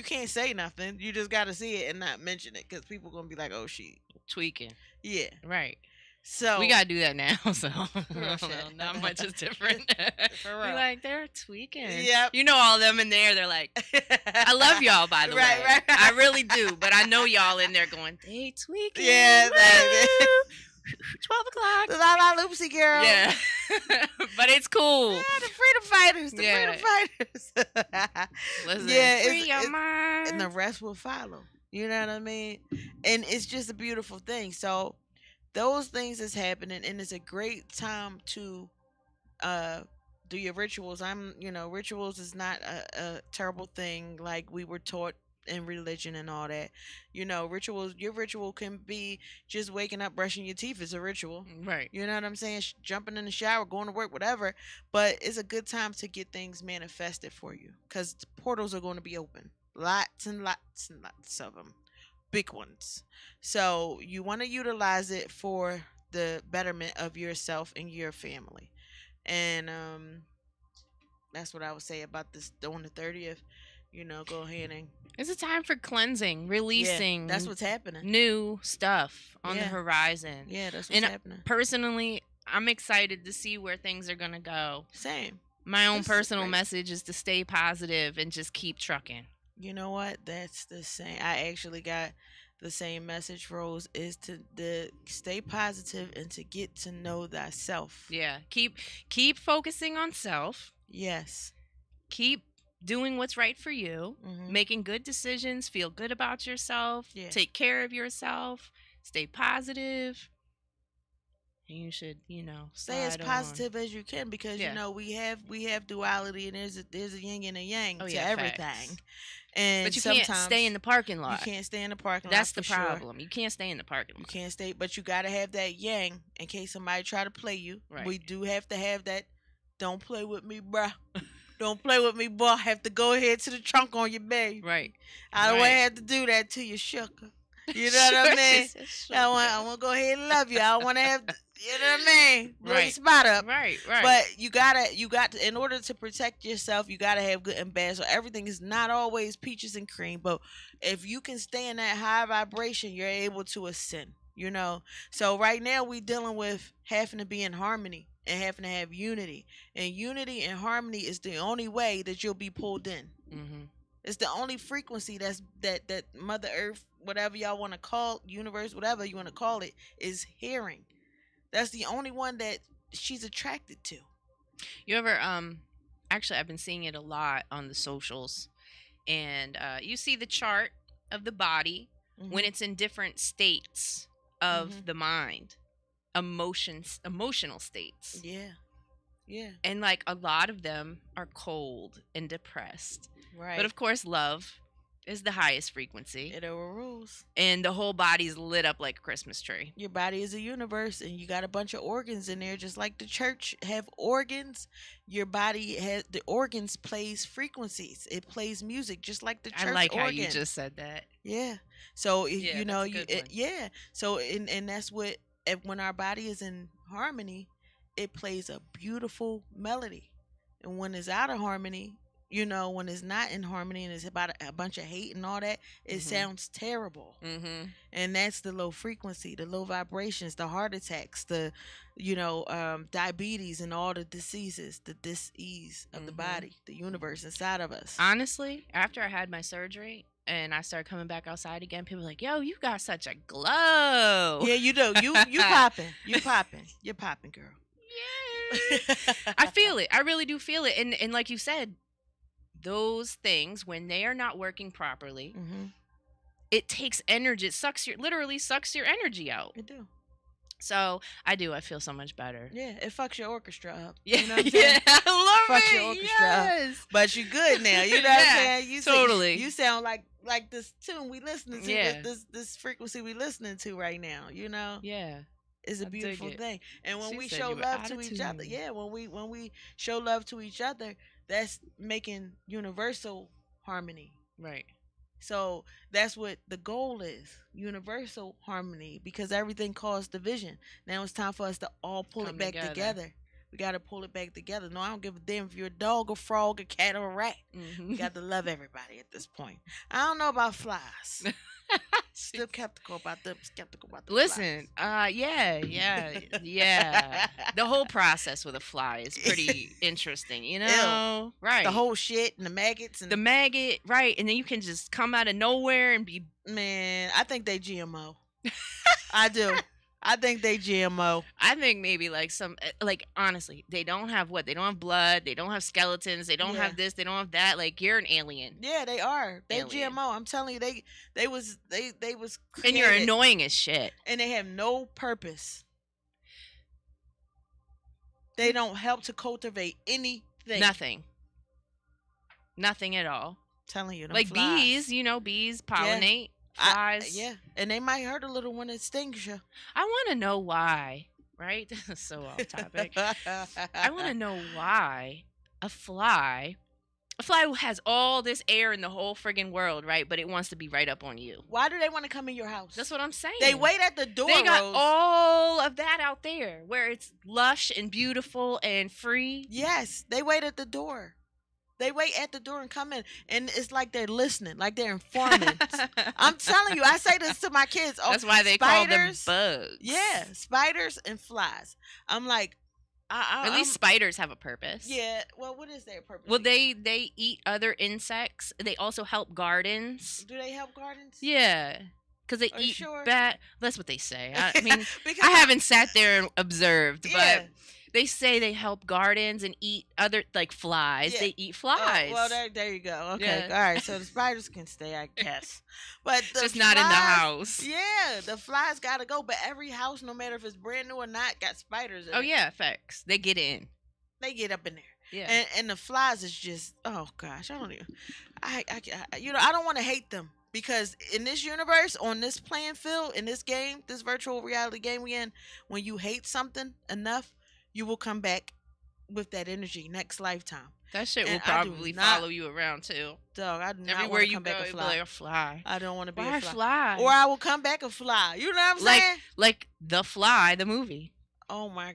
[SPEAKER 3] can't say nothing. You just got to see it and not mention it, because people going to be like, oh, shit.
[SPEAKER 2] Tweaking.
[SPEAKER 3] Yeah.
[SPEAKER 2] Right.
[SPEAKER 3] So
[SPEAKER 2] We gotta do that now, so
[SPEAKER 3] Real shit.
[SPEAKER 2] not much is different.
[SPEAKER 3] For
[SPEAKER 2] We're
[SPEAKER 3] real.
[SPEAKER 2] like, they're tweaking.
[SPEAKER 3] Yep.
[SPEAKER 2] You know all them in there, they're like, I love y'all, by the
[SPEAKER 3] Right,
[SPEAKER 2] way.
[SPEAKER 3] right.
[SPEAKER 2] I really do, but I know y'all in there going, they tweaking.
[SPEAKER 3] Yeah,
[SPEAKER 2] Woo! 12 o'clock.
[SPEAKER 3] the La La Loopsy girl.
[SPEAKER 2] Yeah. But it's cool.
[SPEAKER 3] Yeah, the freedom fighters. The
[SPEAKER 2] Yeah.
[SPEAKER 3] freedom fighters.
[SPEAKER 2] Listen,
[SPEAKER 3] Yeah,
[SPEAKER 2] free your mind.
[SPEAKER 3] And the rest will follow. You know what I mean? And it's just a beautiful thing. So those things is happening, and it's a great time to do your rituals. Rituals is not a terrible thing like we were taught in religion and all that. Rituals, your ritual can be just waking up, brushing your teeth is a ritual.
[SPEAKER 2] Right.
[SPEAKER 3] You know what I'm saying? Jumping in the shower, going to work, whatever. But it's a good time to get things manifested for you, because the portals are going to be open. Lots and lots and lots of them. Big ones. So you want to utilize it for the betterment of yourself and your family. And that's what I would say about this on the 30th. Go ahead and
[SPEAKER 2] It's a time for cleansing, releasing.
[SPEAKER 3] that's what's happening.
[SPEAKER 2] New stuff on the
[SPEAKER 3] Yeah.
[SPEAKER 2] horizon.
[SPEAKER 3] Yeah, that's what's
[SPEAKER 2] And
[SPEAKER 3] happening.
[SPEAKER 2] personally, I'm excited to see where things are going to go.
[SPEAKER 3] Same.
[SPEAKER 2] My own
[SPEAKER 3] This is
[SPEAKER 2] personal
[SPEAKER 3] great.
[SPEAKER 2] message is to stay positive and just keep trucking.
[SPEAKER 3] You know what? That's the same. I actually got the same message, Rose, is to stay positive and to get to know thyself.
[SPEAKER 2] Yeah. Keep focusing on self.
[SPEAKER 3] Yes.
[SPEAKER 2] Keep doing what's right for you.
[SPEAKER 3] Mhm.
[SPEAKER 2] Making good decisions, feel good about yourself,
[SPEAKER 3] Yeah.
[SPEAKER 2] take care of yourself, stay positive. And you should,
[SPEAKER 3] Stay as
[SPEAKER 2] slide on.
[SPEAKER 3] positive as you can, because
[SPEAKER 2] Yeah.
[SPEAKER 3] we have duality, and there's a yin and a yang
[SPEAKER 2] Oh,
[SPEAKER 3] to
[SPEAKER 2] yeah,
[SPEAKER 3] everything.
[SPEAKER 2] facts.
[SPEAKER 3] And
[SPEAKER 2] But you
[SPEAKER 3] sometimes
[SPEAKER 2] can't stay in the parking
[SPEAKER 3] you
[SPEAKER 2] lot.
[SPEAKER 3] can't stay in the parking lot.
[SPEAKER 2] That's the
[SPEAKER 3] for sure.
[SPEAKER 2] problem. You can't stay in the parking
[SPEAKER 3] You
[SPEAKER 2] lot.
[SPEAKER 3] can't stay, but you got to have that yang in case somebody try to play you.
[SPEAKER 2] Right.
[SPEAKER 3] We do have to have that. Don't play with me, bruh. Don't play with me, boy. Have to go ahead to the trunk on your baby.
[SPEAKER 2] Right.
[SPEAKER 3] I don't
[SPEAKER 2] Right.
[SPEAKER 3] want to have to do that to you, sugar. You know what I mean? I want to go ahead and love you. I don't want to have, you know what I mean? Blow your
[SPEAKER 2] Right.
[SPEAKER 3] spot up.
[SPEAKER 2] Right. Right.
[SPEAKER 3] But you got to, in order to protect yourself, you got to have good and bad. So everything is not always peaches and cream. But if you can stay in that high vibration, you're able to ascend. So right now we dealing with having to be in harmony and having to have unity. And unity and harmony is the only way that you'll be pulled in.
[SPEAKER 2] Mm-hmm.
[SPEAKER 3] It's the only frequency that Mother Earth, whatever y'all want to call universe, whatever you want to call it, is hearing. That's the only one that she's attracted to.
[SPEAKER 2] You ever actually I've been seeing it a lot on the socials, and you see the chart of the body when it's in different states of the mind, emotional states.
[SPEAKER 3] Yeah. Yeah.
[SPEAKER 2] And like a lot of them are cold and depressed.
[SPEAKER 3] Right.
[SPEAKER 2] But of course love is the highest frequency.
[SPEAKER 3] It overrules.
[SPEAKER 2] And the whole body's lit up like a Christmas tree.
[SPEAKER 3] Your body is a universe, and you got a bunch of organs in there, just like the church have organs. Your body has the organs plays frequencies. It plays music, just like the church.
[SPEAKER 2] I like
[SPEAKER 3] organ.
[SPEAKER 2] how you just said that.
[SPEAKER 3] Yeah. So
[SPEAKER 2] Yeah,
[SPEAKER 3] you know
[SPEAKER 2] that's a
[SPEAKER 3] you
[SPEAKER 2] good one.
[SPEAKER 3] yeah. So and that's what when our body is in harmony, it plays a beautiful melody, and when it's out of harmony, you know, when it's not in harmony and it's about a bunch of hate and all that, it sounds terrible.
[SPEAKER 2] Mm-hmm.
[SPEAKER 3] And that's the low frequency, the low vibrations, the heart attacks, the diabetes, and all the diseases, the dis-ease of the body, the universe inside of us.
[SPEAKER 2] Honestly, after I had my surgery and I started coming back outside again, people were like, yo, you got such a glow.
[SPEAKER 3] Yeah, you do. You popping. You're popping, girl.
[SPEAKER 2] Yay. I feel it. I really do feel it. And like you said, those things, when they are not working properly, it takes energy. It literally sucks your energy out.
[SPEAKER 3] It do.
[SPEAKER 2] So I feel so much better.
[SPEAKER 3] Yeah, it fucks your orchestra up.
[SPEAKER 2] Yeah,
[SPEAKER 3] You know what I'm saying?
[SPEAKER 2] I love
[SPEAKER 3] Fucks
[SPEAKER 2] it.
[SPEAKER 3] your orchestra up.
[SPEAKER 2] Yes.
[SPEAKER 3] But you good now. You know what I'm saying? You
[SPEAKER 2] totally.
[SPEAKER 3] You sound like this tune we listening to.
[SPEAKER 2] Yeah.
[SPEAKER 3] This frequency we listening to right now. You know.
[SPEAKER 2] Yeah.
[SPEAKER 3] Is a
[SPEAKER 2] I dig
[SPEAKER 3] beautiful
[SPEAKER 2] it.
[SPEAKER 3] thing. And when
[SPEAKER 2] She
[SPEAKER 3] we
[SPEAKER 2] said
[SPEAKER 3] show
[SPEAKER 2] you were
[SPEAKER 3] love
[SPEAKER 2] out
[SPEAKER 3] to
[SPEAKER 2] of
[SPEAKER 3] each other,
[SPEAKER 2] tune.
[SPEAKER 3] when we show love to each other, that's making universal harmony.
[SPEAKER 2] Right.
[SPEAKER 3] So that's what the goal is, universal harmony, because everything caused division. Now it's time for us to all pull
[SPEAKER 2] Come
[SPEAKER 3] it back together. We got to pull it back together. No, I don't give a damn if you're a dog, a frog, a cat, or a rat. We got to love everybody at this point. I don't know about flies. Still skeptical about them.
[SPEAKER 2] Listen, yeah. The whole process with a fly is pretty interesting, you know?
[SPEAKER 3] Ew.
[SPEAKER 2] Right.
[SPEAKER 3] The whole shit and the maggots and
[SPEAKER 2] the maggot, right? And then you can just come out of nowhere and be.
[SPEAKER 3] Man, I think they GMO. I do. I think they GMO.
[SPEAKER 2] I think maybe honestly, they don't have what? They don't have blood. They don't have skeletons. They don't have this. They don't have that. Like, you're an alien.
[SPEAKER 3] Yeah, they are. They
[SPEAKER 2] Alien.
[SPEAKER 3] GMO. I'm telling you, they was created,
[SPEAKER 2] And you're annoying as shit.
[SPEAKER 3] and they have no purpose. They don't help to cultivate anything.
[SPEAKER 2] Nothing at all.
[SPEAKER 3] Telling you, them
[SPEAKER 2] Like
[SPEAKER 3] flies.
[SPEAKER 2] bees pollinate. Flies.
[SPEAKER 3] And they might hurt a little when it stings you.
[SPEAKER 2] I want to know why, right? This is so off topic. I want to know why a fly has all this air in the whole friggin' world, right? But it wants to be right up on you.
[SPEAKER 3] Why do they want to come in your house?
[SPEAKER 2] That's what I'm saying.
[SPEAKER 3] They wait at the door.
[SPEAKER 2] They got
[SPEAKER 3] Rose.
[SPEAKER 2] all of that out there where it's lush and beautiful and free.
[SPEAKER 3] Yes, they wait at the door. They wait at the door and come in, and it's like they're listening, like they're informants. I'm telling you, I say this to my kids. Oh,
[SPEAKER 2] That's why they call them bugs.
[SPEAKER 3] Yeah, spiders and flies. I'm like,
[SPEAKER 2] at least spiders have a purpose.
[SPEAKER 3] Yeah. Well, what is their purpose?
[SPEAKER 2] Well, they eat other insects. They also help gardens.
[SPEAKER 3] Do they help gardens?
[SPEAKER 2] Yeah. Because they
[SPEAKER 3] Are you
[SPEAKER 2] eat
[SPEAKER 3] sure?
[SPEAKER 2] bad. That's what they say. I mean,
[SPEAKER 3] Because
[SPEAKER 2] I haven't sat there and observed,
[SPEAKER 3] Yeah.
[SPEAKER 2] but they say they help gardens and eat other, like flies.
[SPEAKER 3] Yeah.
[SPEAKER 2] They eat flies.
[SPEAKER 3] Well, there you go. Okay.
[SPEAKER 2] Yeah.
[SPEAKER 3] All right. So the spiders can stay, I guess. But the
[SPEAKER 2] just not in the
[SPEAKER 3] flies-
[SPEAKER 2] house.
[SPEAKER 3] Yeah, the flies gotta go. But every house, no matter if it's brand new or not, got spiders in
[SPEAKER 2] Oh,
[SPEAKER 3] it.
[SPEAKER 2] yeah, facts. They get in.
[SPEAKER 3] They get up in there.
[SPEAKER 2] Yeah.
[SPEAKER 3] And the flies is just, oh gosh, I don't even, I I don't want to hate them, because in this universe, on this playing field, in this game, this virtual reality game we in, when you hate something enough, you will come back with that energy next lifetime.
[SPEAKER 2] That shit will
[SPEAKER 3] And I do
[SPEAKER 2] probably
[SPEAKER 3] not-
[SPEAKER 2] follow you around, too.
[SPEAKER 3] Dog, I do not
[SPEAKER 2] Everywhere
[SPEAKER 3] want to
[SPEAKER 2] you
[SPEAKER 3] come
[SPEAKER 2] go,
[SPEAKER 3] back a
[SPEAKER 2] you'll be
[SPEAKER 3] fly.
[SPEAKER 2] like a fly.
[SPEAKER 3] I don't want to be
[SPEAKER 2] Why
[SPEAKER 3] a fly.
[SPEAKER 2] fly?
[SPEAKER 3] Or I will come back a fly. You know what I'm saying?
[SPEAKER 2] Like The Fly, the movie.
[SPEAKER 3] Oh my.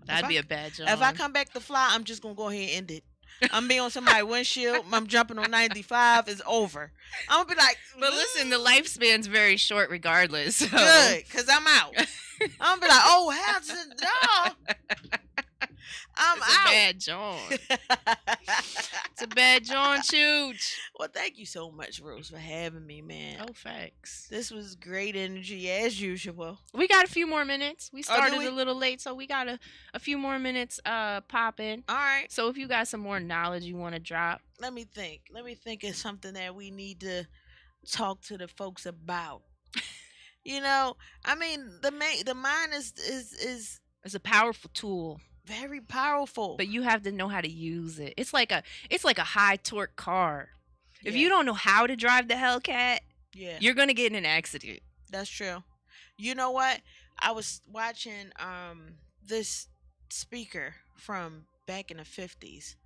[SPEAKER 2] That'd be a bad job.
[SPEAKER 3] If I come back to fly, I'm just gonna go ahead and end it. I'm be on somebody's windshield. I'm jumping on 95. It's over. I'm gonna be like,
[SPEAKER 2] But listen, the lifespan's very short regardless. So.
[SPEAKER 3] good, cause I'm out. I'm gonna be like, oh, how's it? No.
[SPEAKER 2] a bad John. It's a bad John, Chooch.
[SPEAKER 3] Well, thank you so much, Rose, for having me, man.
[SPEAKER 2] Oh, facts.
[SPEAKER 3] This was great energy as usual.
[SPEAKER 2] We got a few more minutes. We started
[SPEAKER 3] we?
[SPEAKER 2] a little late, so we got a few more minutes popping.
[SPEAKER 3] All right.
[SPEAKER 2] So if you got some more knowledge you want to drop.
[SPEAKER 3] Let me think. Let me think of something that we need to talk to the folks about. You know, I mean, the mind is
[SPEAKER 2] It's a powerful tool,
[SPEAKER 3] very powerful.
[SPEAKER 2] but you have to know how to use it. It's like a high torque car. If
[SPEAKER 3] Yeah.
[SPEAKER 2] you don't know how to drive the Hellcat,
[SPEAKER 3] Yeah,
[SPEAKER 2] you're gonna get in an accident.
[SPEAKER 3] that's true. You know what? I was watching this speaker from back in the 50s,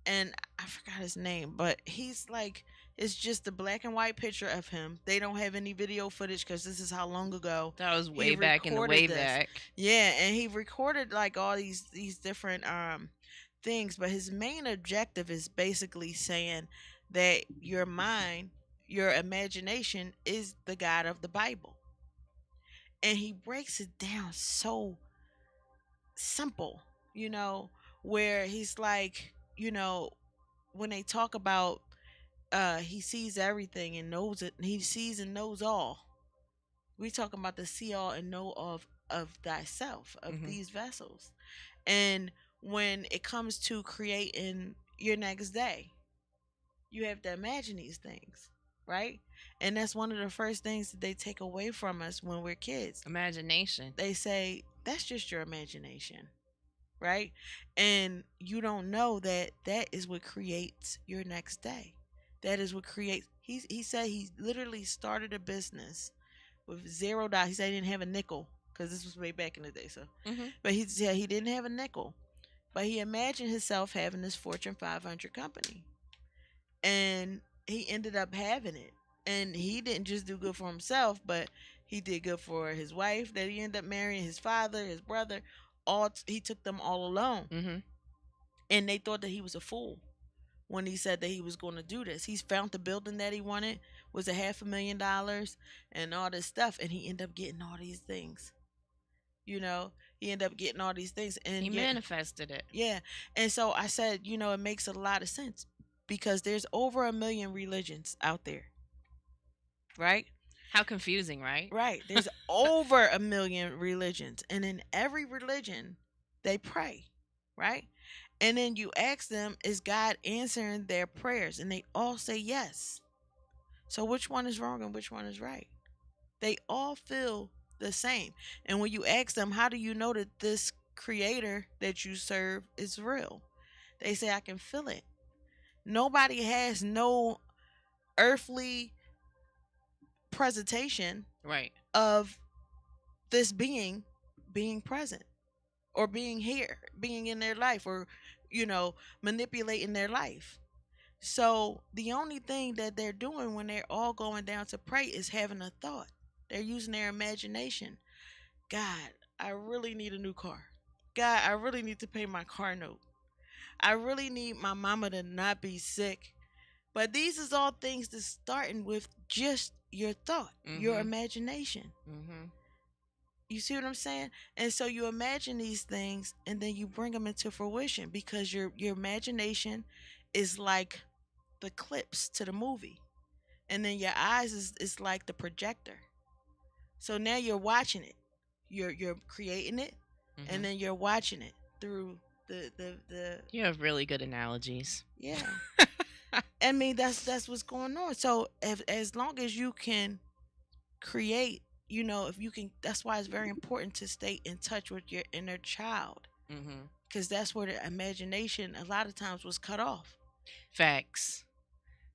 [SPEAKER 3] and I forgot his name, but he's like, it's just a black and white picture of him. They don't have any video footage because this is how long ago.
[SPEAKER 2] That was
[SPEAKER 3] He
[SPEAKER 2] way back in the
[SPEAKER 3] recorded
[SPEAKER 2] way
[SPEAKER 3] this.
[SPEAKER 2] back.
[SPEAKER 3] Yeah, and he recorded like all these different things, but his main objective is basically saying that your mind, your imagination is the God of the Bible. And he breaks it down so simple, you know, where he's like, you know, when they talk about he sees everything and knows it, he sees and knows all. We talking about the see all and know of thyself, of
[SPEAKER 2] Mhm.
[SPEAKER 3] these vessels. And when it comes to creating your next day, you have to imagine these things, right? And that's one of the first things that they take away from us when we're kids.
[SPEAKER 2] Imagination.
[SPEAKER 3] They say that's just your imagination, right? And you don't know that that is what creates your next day. That is what creates. He said he literally started a business with $0. He said he didn't have a nickel because this was way back in the day. So,
[SPEAKER 2] Mhm.
[SPEAKER 3] but he said he didn't have a nickel, but he imagined himself having this Fortune 500 company, and he ended up having it. And he didn't just do good for himself, but he did good for his wife that he ended up marrying, his father, his brother. He took them all alone,
[SPEAKER 2] Mhm.
[SPEAKER 3] and they thought that he was a fool when he said that he was going to do this. He's found the building that he wanted was $500,000 and all this stuff, and he ended up getting all these things. You know, he ended up getting all these things, and
[SPEAKER 2] He manifested it.
[SPEAKER 3] yeah. And so I said, you know, it makes a lot of sense because there's over 1 million religions out there, right?
[SPEAKER 2] How confusing, right?
[SPEAKER 3] Right. There's over 1 million religions, and in every religion, they pray, right? And then you ask them, is God answering their prayers? And they all say yes. So which one is wrong and which one is right? They all feel the same. And when you ask them, how do you know that this creator that you serve is real? They say, I can feel it. Nobody has no earthly presentation
[SPEAKER 2] Right.
[SPEAKER 3] of this being present or being here, being in their life, or, you know, manipulating their life. So the only thing that they're doing when they're all going down to pray is having a thought. They're using their imagination. God, I really need a new car. God, I really need to pay my car note. I really need my mama to not be sick. But these is all things that's starting with just your thought, your
[SPEAKER 2] Mhm.
[SPEAKER 3] imagination.
[SPEAKER 2] Mhm.
[SPEAKER 3] You see what I'm saying? And so you imagine these things and then you bring them into fruition because your imagination is like the clips to the movie. And then your eyes is like the projector. So now you're watching it. You're creating it,
[SPEAKER 2] Mhm.
[SPEAKER 3] and then you're watching it through the
[SPEAKER 2] You have really good analogies.
[SPEAKER 3] yeah. I mean that's what's going on. So as long as you can create, you know, if you can, that's why it's very important to stay in touch with your inner child,
[SPEAKER 2] Mhm.
[SPEAKER 3] because that's where the imagination a lot of times was cut off.
[SPEAKER 2] Facts.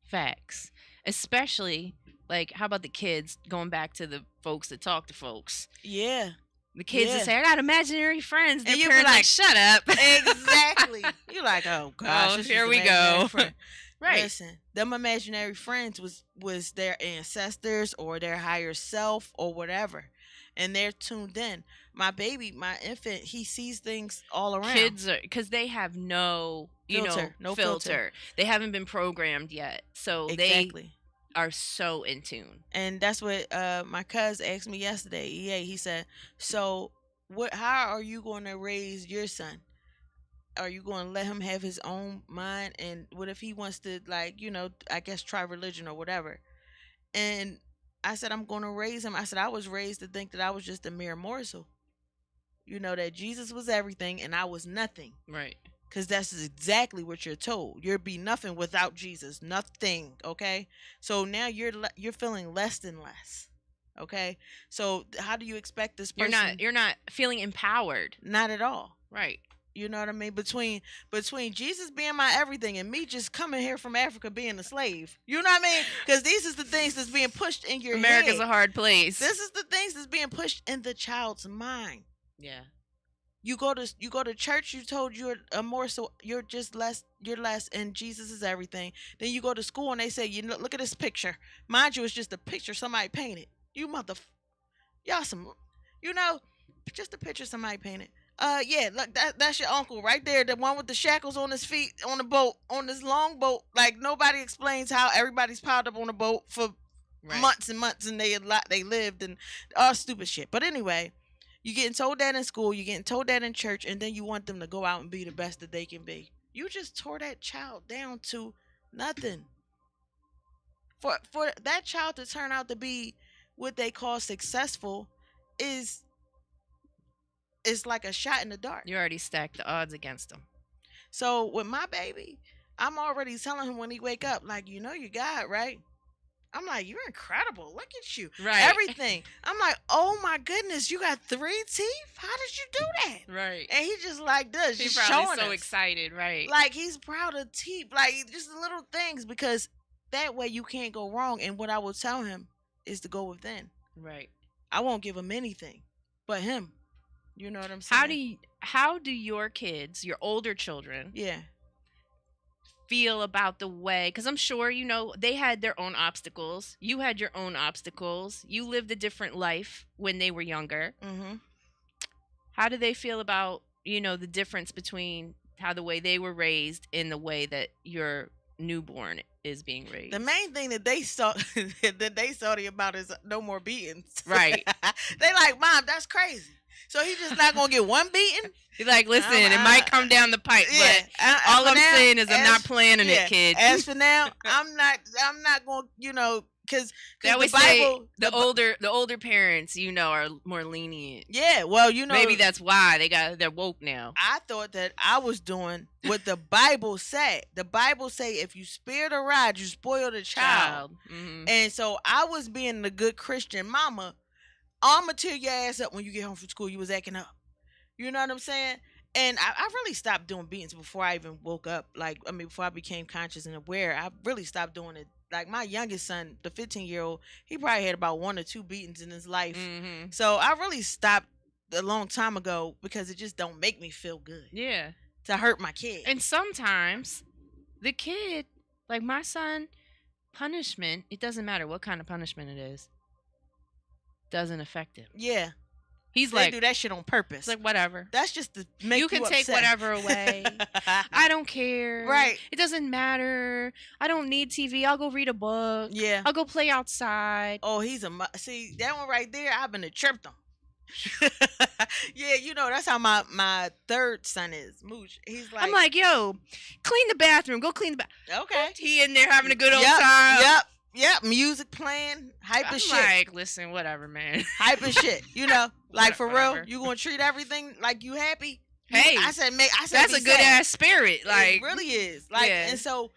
[SPEAKER 2] Facts. Especially like how about the kids going back to the folks that talk to folks?
[SPEAKER 3] Yeah.
[SPEAKER 2] The kids
[SPEAKER 3] Yeah.
[SPEAKER 2] that say, I got imaginary friends. Their
[SPEAKER 3] And you be
[SPEAKER 2] parents
[SPEAKER 3] like,
[SPEAKER 2] like, shut up.
[SPEAKER 3] Exactly. You're like, oh gosh,
[SPEAKER 2] Oh,
[SPEAKER 3] this
[SPEAKER 2] here
[SPEAKER 3] is
[SPEAKER 2] we
[SPEAKER 3] imaginary
[SPEAKER 2] go.
[SPEAKER 3] friend.
[SPEAKER 2] Right.
[SPEAKER 3] Listen, them imaginary friends was their ancestors or their higher self or whatever, and they're tuned in. My baby, my infant, he sees things all around.
[SPEAKER 2] Kids are because they have no
[SPEAKER 3] Filter, no
[SPEAKER 2] filter.
[SPEAKER 3] filter.
[SPEAKER 2] They haven't been programmed yet. So
[SPEAKER 3] Exactly.
[SPEAKER 2] they are so in tune.
[SPEAKER 3] And that's what my cuz asked me yesterday. He said, "So, how are you going to raise your son?" are you going to let him have his own mind? And what if he wants to, like, I guess try religion or whatever? And I said, I'm going to raise him. I said, I was raised to think that I was just a mere morsel. That Jesus was everything and I was nothing.
[SPEAKER 2] Right.
[SPEAKER 3] Because that's exactly what you're told. You'll be nothing without Jesus. Nothing. Okay. So now you're feeling less than less. Okay. So how do you expect this person?
[SPEAKER 2] You're not feeling empowered.
[SPEAKER 3] Not at all.
[SPEAKER 2] Right.
[SPEAKER 3] You know what I mean? Between Jesus being my everything and me just coming here from Africa being a slave. You know what I mean? Because these is the things that's being pushed in your
[SPEAKER 2] America's
[SPEAKER 3] head.
[SPEAKER 2] a hard place.
[SPEAKER 3] This is the things that's being pushed in the child's mind.
[SPEAKER 2] Yeah.
[SPEAKER 3] You go to church, you told you're a morsel, you're less, and Jesus is everything. Then you go to school and they say, look at this picture. Mind you, it's just a picture somebody painted. Y'all just a picture somebody painted. Yeah, look, that's your uncle right there, the one with the shackles on his feet on the boat, on this long boat. Like, nobody explains how everybody's piled up on a boat for months and months, and they lived and all stupid shit. But anyway, you're getting told that in school, you're getting told that in church, and then you want them to go out and be the best that they can be. You just tore that child down to nothing. For that child to turn out to be what they call successful is like a shot in the dark.
[SPEAKER 2] You already stacked the odds against them.
[SPEAKER 3] So with my baby, I'm already telling him when he wake up, like, you God, right? I'm like, you're incredible. Look at you.
[SPEAKER 2] Right.
[SPEAKER 3] Everything. I'm like, oh my goodness, you got 3 teeth? How did you do that?
[SPEAKER 2] Right.
[SPEAKER 3] And he just like does.
[SPEAKER 2] He's
[SPEAKER 3] just
[SPEAKER 2] probably
[SPEAKER 3] showing
[SPEAKER 2] so
[SPEAKER 3] us.
[SPEAKER 2] excited, right?
[SPEAKER 3] Like, he's proud of teeth. Like, just the little things, because that way you can't go wrong. And what I will tell him is to go within.
[SPEAKER 2] Right.
[SPEAKER 3] I won't give him anything but him. You know what I'm saying?
[SPEAKER 2] How do your kids, your older children,
[SPEAKER 3] Yeah.
[SPEAKER 2] feel about the way, because I'm sure they had their own obstacles, you had your own obstacles, you lived a different life when they were younger.
[SPEAKER 3] Mm-hmm.
[SPEAKER 2] How do they feel about the difference between how the way they were raised and the way that your newborn is being raised?
[SPEAKER 3] The main thing that they saw about is no more beatings.
[SPEAKER 2] Right.
[SPEAKER 3] They like, Mom, that's crazy. So he's just not gonna get one beating.
[SPEAKER 2] He's like, listen, it might come down the pipe, but all I'm saying is I'm not planning it, kid.
[SPEAKER 3] As for now, I'm not going, because
[SPEAKER 2] they always
[SPEAKER 3] the Bible,
[SPEAKER 2] say the older parents, are more lenient.
[SPEAKER 3] Yeah, well,
[SPEAKER 2] maybe that's why they're woke now.
[SPEAKER 3] I thought that I was doing what the Bible said. The Bible say if you spare the rod, you spoil the child.
[SPEAKER 2] Mm-hmm.
[SPEAKER 3] And so I was being the good Christian mama. I'm gonna tear your ass up when you get home from school. You was acting up. You know what I'm saying? And I really stopped doing beatings before I even woke up. Before I became conscious and aware, I really stopped doing it. Like, my youngest son, the 15-year-old, he probably had about 1 or 2 beatings in his life.
[SPEAKER 2] Mm-hmm.
[SPEAKER 3] So I really stopped a long time ago because it just don't make me feel good.
[SPEAKER 2] Yeah.
[SPEAKER 3] To hurt my kid.
[SPEAKER 2] And sometimes the kid, like my son, punishment, it doesn't matter what kind of punishment it is, doesn't affect him.
[SPEAKER 3] Yeah.
[SPEAKER 2] He's
[SPEAKER 3] they do that shit on purpose.
[SPEAKER 2] It's like, whatever.
[SPEAKER 3] That's just to make
[SPEAKER 2] you can take
[SPEAKER 3] upset.
[SPEAKER 2] whatever away. I don't care.
[SPEAKER 3] Right.
[SPEAKER 2] It doesn't matter. I don't need TV. I'll go read a book.
[SPEAKER 3] Yeah.
[SPEAKER 2] I'll go play outside.
[SPEAKER 3] Oh, see, that one right there, I've been tripped him. Yeah, that's how my third son is, Mooch. He's like,
[SPEAKER 2] I'm like, yo, clean the bathroom. Go clean the bathroom.
[SPEAKER 3] Okay.
[SPEAKER 2] He in there having a good old time.
[SPEAKER 3] Yep. Music playing, hype as shit.
[SPEAKER 2] Like, listen, whatever, man.
[SPEAKER 3] Hype as shit. Like, for
[SPEAKER 2] Whatever.
[SPEAKER 3] real, you gonna treat everything like you happy?
[SPEAKER 2] Hey,
[SPEAKER 3] I said,
[SPEAKER 2] that's a good ass spirit. Like,
[SPEAKER 3] it really is. Like,
[SPEAKER 2] yeah.
[SPEAKER 3] And so,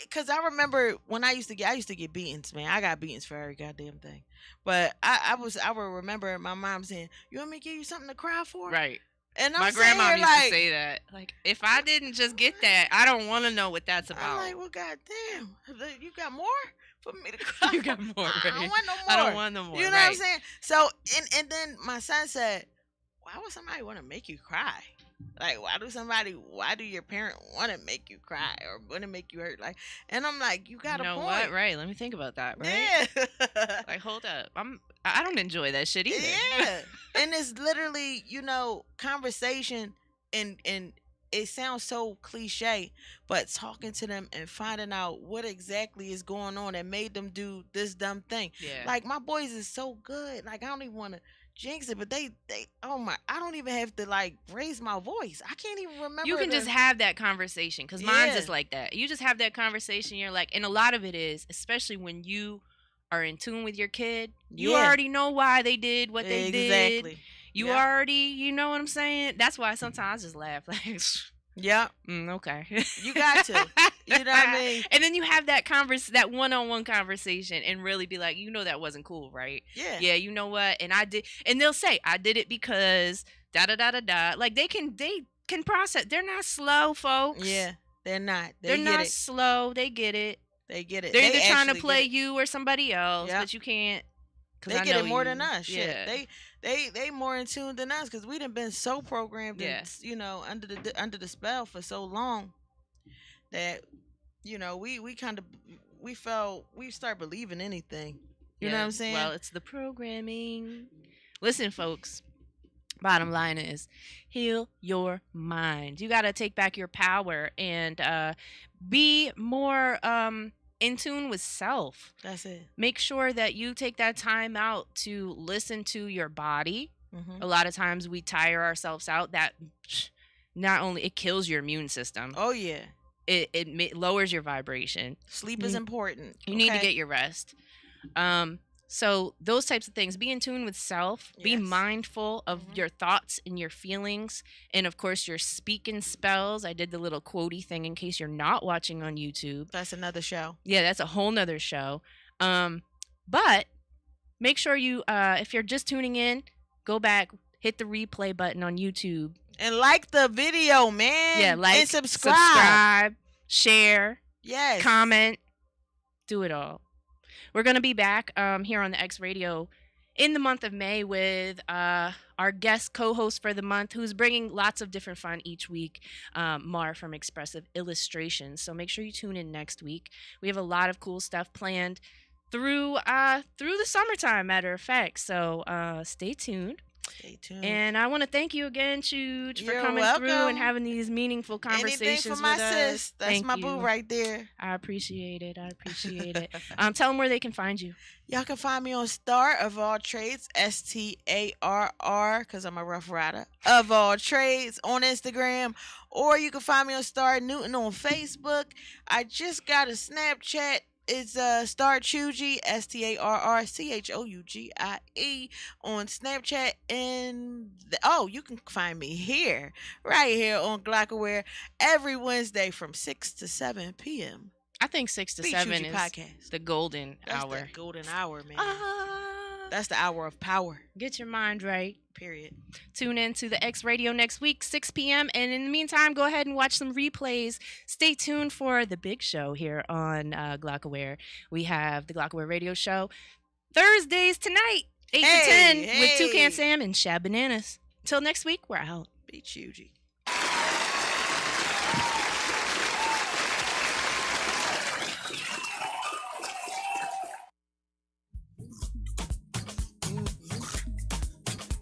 [SPEAKER 3] because I remember when I used to get beatings, man. I got beatings for every goddamn thing. But I would remember my mom saying, "You want me to give you something to cry for?"
[SPEAKER 2] Right.
[SPEAKER 3] And
[SPEAKER 2] my grandma used to say that. Like, if I didn't just get that, I don't want to know what that's about.
[SPEAKER 3] I'm like, well, goddamn, you got more for me to cry.
[SPEAKER 2] You got more. Right?
[SPEAKER 3] I don't want no more.
[SPEAKER 2] I don't want no more.
[SPEAKER 3] You know what I'm saying? So, and then my son said, "Why would somebody want to make you cry? Like, why do your parent want to make you cry or want to make you hurt?" Like, and I'm like, you got a point.
[SPEAKER 2] What? Right. Let me think about that. Right.
[SPEAKER 3] Yeah.
[SPEAKER 2] Like, hold up. I don't enjoy that shit either.
[SPEAKER 3] Yeah. And it's literally, conversation and it sounds so cliche, but talking to them and finding out what exactly is going on that made them do this dumb thing.
[SPEAKER 2] Yeah.
[SPEAKER 3] Like, my boys is so good. Like, I don't even want to jinx it, but they oh my, I don't even have to like raise my voice. I can't even remember.
[SPEAKER 2] You can just have that conversation because mine's
[SPEAKER 3] Yeah.
[SPEAKER 2] just like that. You just have that conversation. You're like, and a lot of it is, especially when you are in tune with your kid, you
[SPEAKER 3] Yeah.
[SPEAKER 2] already know why they did what they did.
[SPEAKER 3] Exactly.
[SPEAKER 2] You
[SPEAKER 3] Yep.
[SPEAKER 2] already, you know what I'm saying? That's why sometimes I just laugh. Like,
[SPEAKER 3] Yep.
[SPEAKER 2] Okay.
[SPEAKER 3] You got to. You know what I mean?
[SPEAKER 2] And then you have that one-on-one conversation and really be like, that wasn't cool, right?
[SPEAKER 3] Yeah.
[SPEAKER 2] Yeah, you know what? And I did, and they'll say, I did it because da da da da da. Like they can process. They're not slow, folks.
[SPEAKER 3] Yeah. They're not.
[SPEAKER 2] They're
[SPEAKER 3] get
[SPEAKER 2] not
[SPEAKER 3] it.
[SPEAKER 2] slow. They get it.
[SPEAKER 3] They get it.
[SPEAKER 2] They're
[SPEAKER 3] They
[SPEAKER 2] either trying to
[SPEAKER 3] actually
[SPEAKER 2] play
[SPEAKER 3] get it.
[SPEAKER 2] you or somebody else,
[SPEAKER 3] Yep.
[SPEAKER 2] but you can't.
[SPEAKER 3] They get it more than us.
[SPEAKER 2] Yeah.
[SPEAKER 3] Shit. They more in tune than us because we done been so programmed and under the spell for so long that we kind of we start believing anything. You know what I'm saying?
[SPEAKER 2] Well, it's the programming. Listen, folks. Bottom line is, heal your mind. You got to take back your power and be more in tune with self.
[SPEAKER 3] That's it.
[SPEAKER 2] Make sure that you take that time out to listen to your body.
[SPEAKER 3] Mm-hmm.
[SPEAKER 2] A lot of times we tire ourselves out. That not only it kills your immune system.
[SPEAKER 3] Oh yeah.
[SPEAKER 2] It lowers your vibration.
[SPEAKER 3] Sleep is important.
[SPEAKER 2] You need to get your rest. So those types of things, be in tune with self, be
[SPEAKER 3] Yes.
[SPEAKER 2] mindful of your thoughts and your feelings, and of course your speaking spells. I did the little quotey thing in case you're not watching on YouTube.
[SPEAKER 3] That's another show.
[SPEAKER 2] Yeah, that's a whole nother show. But make sure you, if you're just tuning in, go back, hit the replay button on YouTube.
[SPEAKER 3] And like the video, man.
[SPEAKER 2] Yeah, like,
[SPEAKER 3] and subscribe,
[SPEAKER 2] share,
[SPEAKER 3] yes,
[SPEAKER 2] comment, do it all. We're going to be back here on the X Radio in the month of May with our guest co-host for the month, who's bringing lots of different fun each week, Mar from Expressive Illustrations. So make sure you tune in next week. We have a lot of cool stuff planned through the summertime, matter of fact. So stay tuned.
[SPEAKER 3] Stay tuned.
[SPEAKER 2] And I want to thank you again, Chooch, for
[SPEAKER 3] You're
[SPEAKER 2] coming through
[SPEAKER 3] welcome.
[SPEAKER 2] and having these meaningful conversations
[SPEAKER 3] Anything for my
[SPEAKER 2] with us.
[SPEAKER 3] sis. That's
[SPEAKER 2] Thank
[SPEAKER 3] my
[SPEAKER 2] you.
[SPEAKER 3] boo right there.
[SPEAKER 2] I appreciate it. Tell them where they can find you.
[SPEAKER 3] Y'all can find me on Star of All Trades, STARR, because I'm a rough rider, of All Trades on Instagram. Or you can find me on Star Newton on Facebook. I just got a Snapchat. It's Star Chugie, STARRCHOUGIE on Snapchat. And you can find me here, right here on Glockaware every Wednesday from 6 to 7 p.m.
[SPEAKER 2] I think 6 to
[SPEAKER 3] Beat
[SPEAKER 2] 7
[SPEAKER 3] Chugie
[SPEAKER 2] is
[SPEAKER 3] podcast.
[SPEAKER 2] the golden
[SPEAKER 3] That's
[SPEAKER 2] hour.
[SPEAKER 3] the golden hour, man.
[SPEAKER 2] Ah,
[SPEAKER 3] That's the hour of power.
[SPEAKER 2] get your mind right.
[SPEAKER 3] Period.
[SPEAKER 2] Tune in to the X Radio next week, 6 p.m. And in the meantime, go ahead and watch some replays. Stay tuned for the big show here on Glockaware. We have the Glockaware Radio Show Thursdays tonight, 8 to 10 with Toucan Sam and Shab Bananas. Till next week, we're out.
[SPEAKER 3] Beat Chugie.